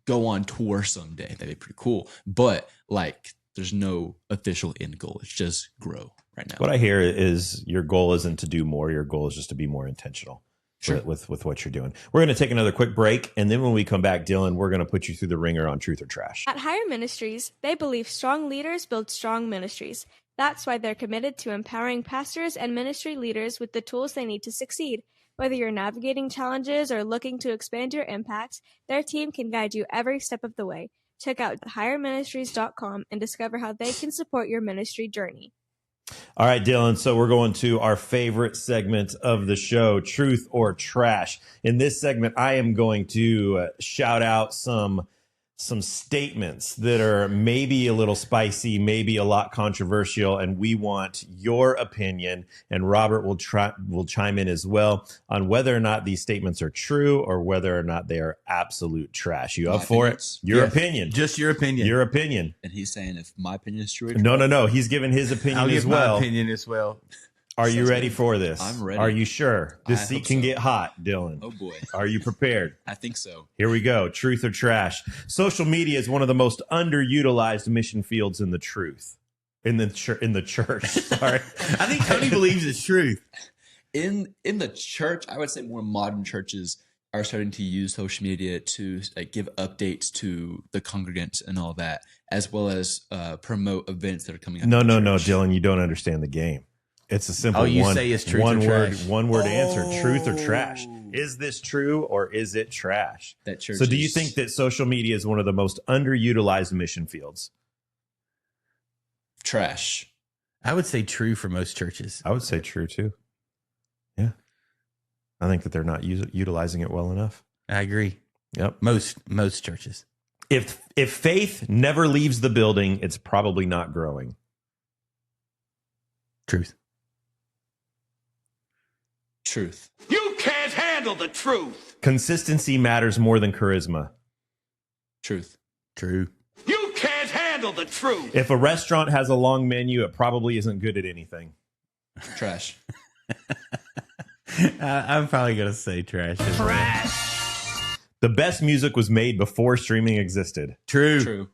go on tour someday. That'd be pretty cool. But like, there's no official end goal. It's just grow right now. What I hear is your goal isn't to do more. Your goal is just to be more intentional. Sure. with what you're doing. We're going to take another quick break. And then when we come back, Dylan, we're going to put you through the ringer on Truth or Trash. At Higher Ministries, they believe strong leaders build strong ministries. That's why they're committed to empowering pastors and ministry leaders with the tools they need to succeed. Whether you're navigating challenges or looking to expand your impact, their team can guide you every step of the way. Check out higherministries.com and discover how they can support your ministry journey. All right, Dylan. So we're going to our favorite segment of the show, Truth or Trash. In this segment, I am going to shout out some statements that are maybe a little spicy, maybe a lot controversial, and we want your opinion. And Robert will chime in as well on whether or not these statements are true or whether or not they are absolute trash. You up for it? Your opinion. Just your opinion. Your opinion. And he's saying if my opinion is true. No. He's giving his opinion I'll as give well. my opinion as well. Are you ready for this? I'm ready. Are you sure? This I seat hope can so. get hot, Dylan. Oh boy. Are you prepared? I think so. Here we go. Truth or trash. Social media is one of the most underutilized mission fields in the truth. In the church. Sorry. I think Tony believes it's truth. In the church, I would say more modern churches are starting to use social media to like give updates to the congregants and all that, as well as promote events that are coming up. No, Dylan, you don't understand the game. It's a simple say it's truth or trash. one word answer, truth or trash. Is this true or is it trash? That church. So do you think that social media is one of the most underutilized mission fields? Trash? I would say true for most churches. I would say true too. Yeah. I think that they're not utilizing it well enough. I agree. Yep. Most churches. If faith never leaves the building, it's probably not growing. Truth. Truth. You can't handle the truth. Consistency matters more than charisma. Truth. True. You can't handle the truth. If a restaurant has a long menu, it probably isn't good at anything. Trash. I'm probably going to say trash. Trash. The best music was made before streaming existed. True. True.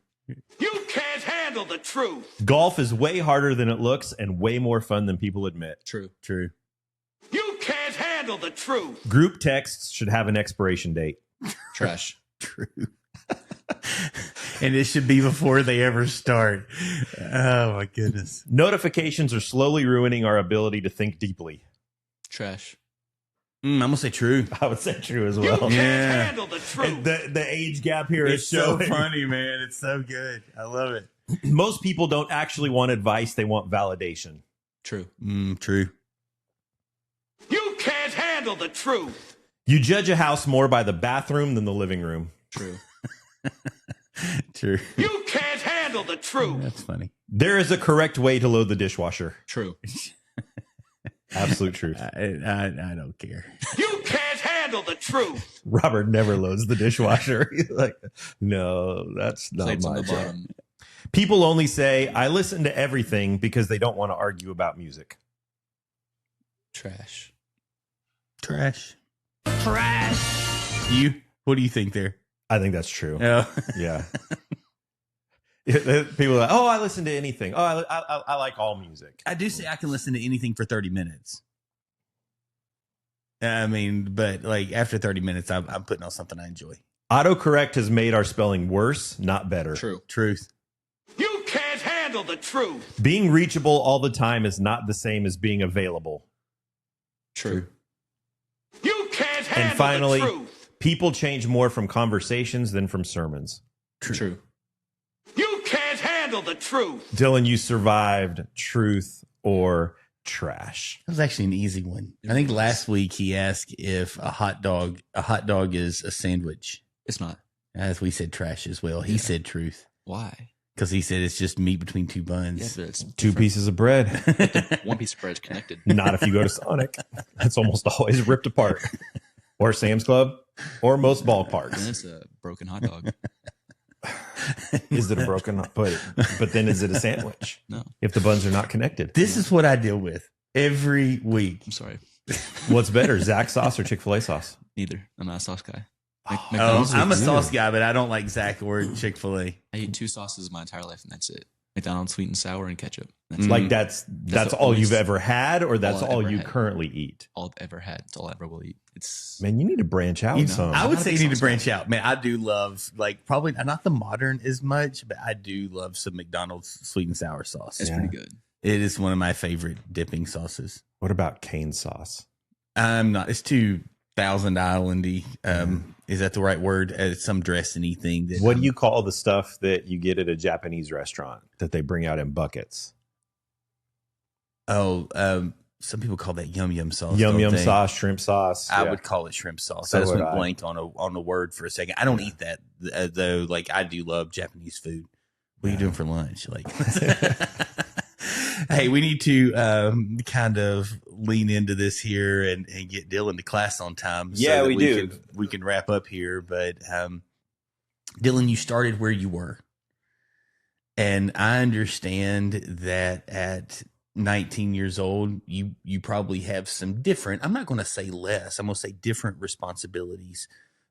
You can't handle the truth. Golf is way harder than it looks and way more fun than people admit. True. True. You can't handle the truth. Group texts should have an expiration date. Trash. True. And it should be before they ever start. Oh, my goodness. Notifications are slowly ruining our ability to think deeply. Trash. I'm going to say true. I would say true as You well. can't Yeah. handle the truth. And the age gap here It's is so funny, man. It's so good. I love it. Most people don't actually want advice. They want validation. True. True. You can't handle the truth. You judge a house more by the bathroom than the living room. True. True. You can't handle the truth. That's funny. There is a correct way to load the dishwasher. True. Absolute truth. I don't care. You can't handle the truth. Robert never loads the dishwasher. He's like, no, that's not Plates on my the job. bottom. People only say, I listen to everything because they don't want to argue about music. Trash. Trash. Trash. You? What do you think there? I think that's true. Oh. Yeah. People are like, oh, I listen to anything. Oh, I like all music. I do say I can listen to anything for 30 minutes. I mean, but like after 30 minutes, I'm putting on something I enjoy. Autocorrect has made our spelling worse, not better. True. Truth. You can't handle the truth. Being reachable all the time is not the same as being available. True. You can't handle And finally, the truth. people change more from conversations than from sermons. True. You can't handle the truth. Dylan, you survived truth or trash. That was actually an easy one. I think last week he asked if a hot dog is a sandwich. It's not. As we said trash as well. He said truth Why? because he said it's just meat between two Yeah, buns. but it's Two different. pieces of bread. One piece of bread is connected. Not if you go to Sonic. That's almost always ripped apart. Or Sam's Club. Or most Then ballparks. it's a broken hot dog. Is it a broken but then is it a sandwich? No. If the buns are not connected. This is what I deal with every week. I'm sorry. What's better, Zach sauce or Chick-fil-A sauce? Neither. I'm not a sauce guy. Oh, McDonald's, I'm a good. sauce guy, but I don't like Zach or Chick-fil-A. I eat 2 sauces my entire life, and that's it. McDonald's sweet and sour and ketchup. That's Like it. that's the all only- you've ever had, or that's all I've all ever you had. currently eat? all I've ever had. It's all I ever will eat. It's Man, you need to branch out You know, some. I would not a say big you need to sauce branch guy. out. Man, I do love, like, probably not the modern as much, but I do love some McDonald's sweet and sour sauce. it's Yeah. pretty good. It is one of my favorite dipping sauces. What about cane sauce? I'm not. It's too Thousand Islandy. Is that the right word? Some dressing-y thing. That What do you call the stuff that you get at a Japanese restaurant that they bring out in buckets? Oh, some people call that yum yum sauce. Yum don't yum they? sauce, shrimp sauce. I Yeah. would call it shrimp sauce. So I just would went I. blank on the word for a second. I don't eat that though. Like, I do love Japanese food. What are you doing for lunch? Like, hey, we need to kind of lean into this here and get Dylan to class on time. Yeah, that we do. We can wrap up here. But Dylan, you started where you were. And I understand that at 19 years old, you probably have some different, I'm not going to say less, I'm going to say different responsibilities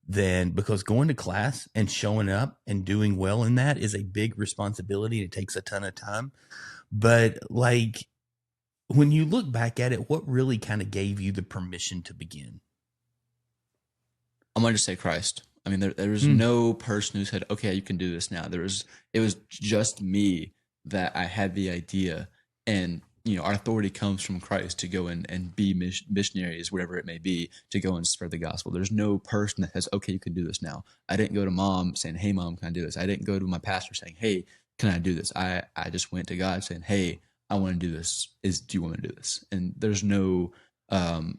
than, because going to class and showing up and doing well in that is a big responsibility. It takes a ton of time. But like, when you look back at it, what really kind of gave you the permission to begin? I'm going to say Christ. I mean, there was no person who said, okay, you can do this now. It was just me that I had the idea, and, you know, our authority comes from Christ to go and be missionaries, wherever it may be, to go and spread the gospel. There's no person that says, okay, you can do this now. I didn't go to mom saying, hey, mom, can I do this? I didn't go to my pastor saying, hey, can I do this? I just went to God saying, hey, I want to do this. Do you want me to do this? And there's no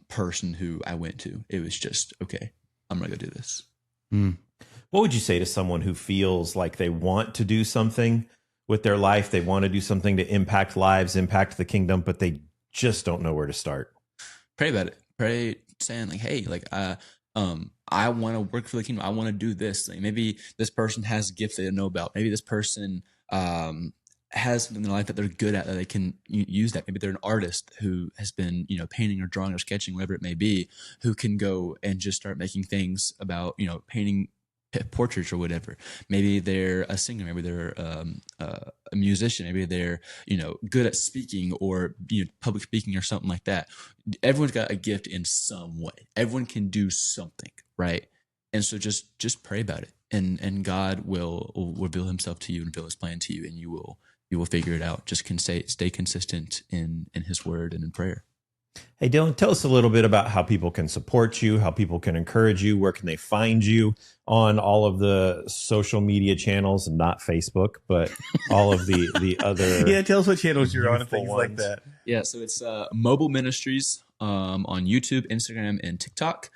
person who I went to. It was just, okay, I'm going to go do this. What would you say to someone who feels like they want to do something with their life? They want to do something to impact lives, impact the kingdom, but they just don't know where to start. Pray about it. Pray saying like, hey, like, I want to work for the kingdom. I want to do this. Like, maybe this person has a gift they don't know about. Maybe this person has something in their life that they're good at that they can use that. Maybe they're an artist who has been, you know, painting or drawing or sketching, whatever it may be, who can go and just start making things about, you know, painting portraits or whatever. Maybe they're a singer. Maybe they're a musician. Maybe they're, you know, good at speaking or, you know, public speaking or something like that. Everyone's got a gift in some way. Everyone can do something, right? And so just pray about it, and God will reveal Himself to you and reveal His plan to you, and you will figure it out. Just stay consistent in His word and in prayer. Hey, Dylan, tell us a little bit about how people can support you, how people can encourage you. Where can they find you on all of the social media channels, not Facebook, but all of the other. Yeah, tell us what channels you're on and things like ones. that. Yeah, so it's Mobile Ministries on YouTube, Instagram, and TikTok.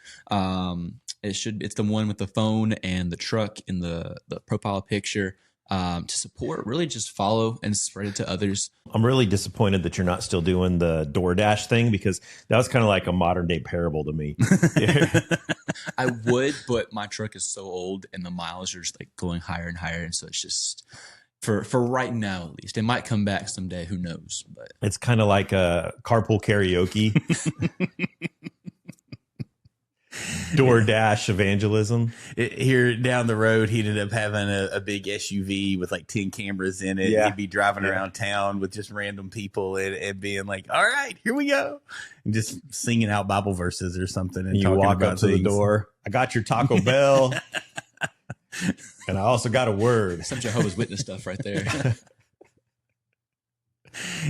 It's the one with the phone and the truck in the profile picture. To support, really just follow and spread it to others. I'm really disappointed that you're not still doing the DoorDash thing, because that was kind of like a modern day parable to me. I would, but my truck is so old and the miles are just like going higher and higher. And so it's just for right now, at least. It might come back someday. Who knows? But It's kind of like a carpool karaoke. DoorDash evangelism. Here down the road, he ended up having a big SUV with like 10 cameras in it. Yeah. He'd be driving around town with just random people and being like, all right, here we go. And just singing out Bible verses or something. And You talking walk about up to the things. door. I got your Taco Bell. And I also got a word. some Jehovah's Witness stuff right there.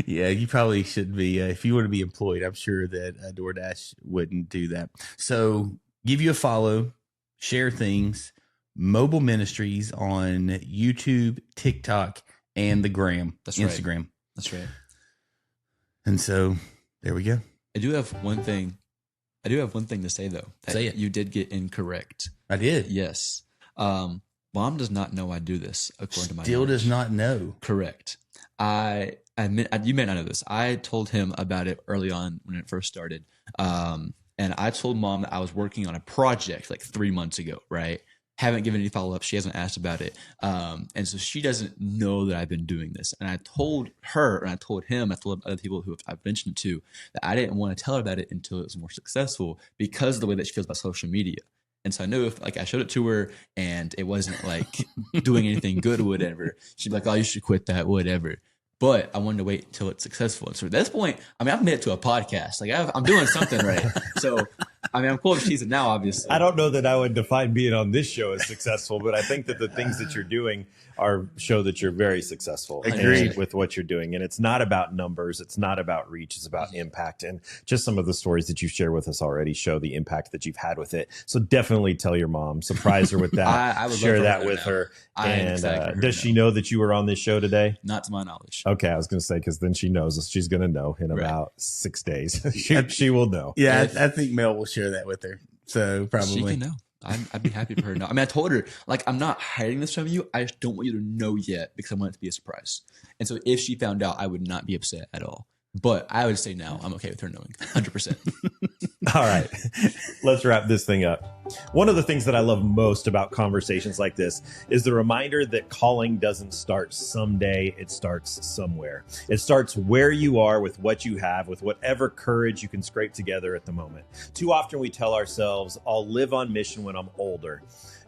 Yeah, you probably should be. If you were to be employed, I'm sure that DoorDash wouldn't do that. So give you a follow, share things, Mobile Ministries on YouTube, TikTok, and the Gram, That's right. Instagram. That's right. And so there we go. I do have one thing to say though. That Say it. You did get incorrect. I did. Yes. Mom does not know I do this, according to my Still does knowledge. not know. Correct. I admit, you may not know this. I told him about it early on when it first started. And I told Mom that I was working on a project like 3 months ago, right? Haven't given any follow-up. She hasn't asked about it. And so she doesn't know that I've been doing this. And I told her, and I told him, I told other people who I've mentioned it to, that I didn't want to tell her about it until it was more successful because of the way that she feels about social media. And so I knew if like I showed it to her and it wasn't like doing anything good or whatever, she'd be like, oh, you should quit that, whatever. But I wanted to wait until it's successful. And so at this point, I mean, I've made it to a podcast. Like I'm doing something right. So I mean, I'm cool if she's it now, obviously. I don't know that I would define being on this show as successful, but I think that the things that you're doing show that you're very successful. Agreed. With what you're doing. And it's not about numbers. It's not about reach. It's about impact. And just some of the stories that you've shared with us already show the impact that you've had with it. So definitely tell your mom, surprise her with that. I would share love that her with now. her. I am And excited for her does to she know. know that you were on this show today? Not to my knowledge. Okay, I was going to say, because then she knows. She's going to know in Right. about 6 days. she will know. Yeah, If- I think Mel will share that with her. So She probably. can know. I'd be happy for her to know. I mean, I told her, like, I'm not hiding this from you. I just don't want you to know yet because I want it to be a surprise. And so if she found out, I would not be upset at all. But I would say now I'm okay with her knowing 100%. All right, let's wrap this thing up. One of the things that I love most about conversations like this is the reminder that calling doesn't start someday, it starts somewhere. It starts where you are with what you have, with whatever courage you can scrape together at the moment. Too often we tell ourselves, I'll live on mission when I'm older,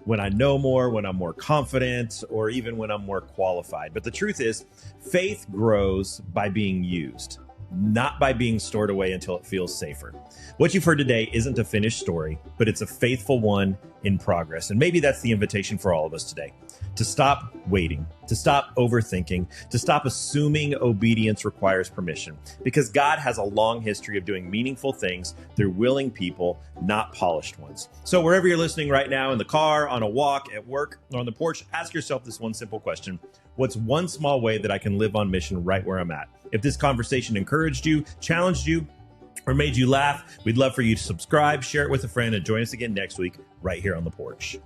when I know more, when I'm more confident, or even when I'm more qualified. But the truth is, faith grows by being used, not by being stored away until it feels safer. What you've heard today isn't a finished story, but it's a faithful one in progress. And maybe that's the invitation for all of us today, to stop waiting, to stop overthinking, to stop assuming obedience requires permission, because God has a long history of doing meaningful things through willing people, not polished ones. So wherever you're listening right now, in the car, on a walk, at work, or on the porch, ask yourself this one simple question. What's one small way that I can live on mission right where I'm at? If this conversation encouraged you, challenged you, or made you laugh, we'd love for you to subscribe, share it with a friend, and join us again next week right here on the porch.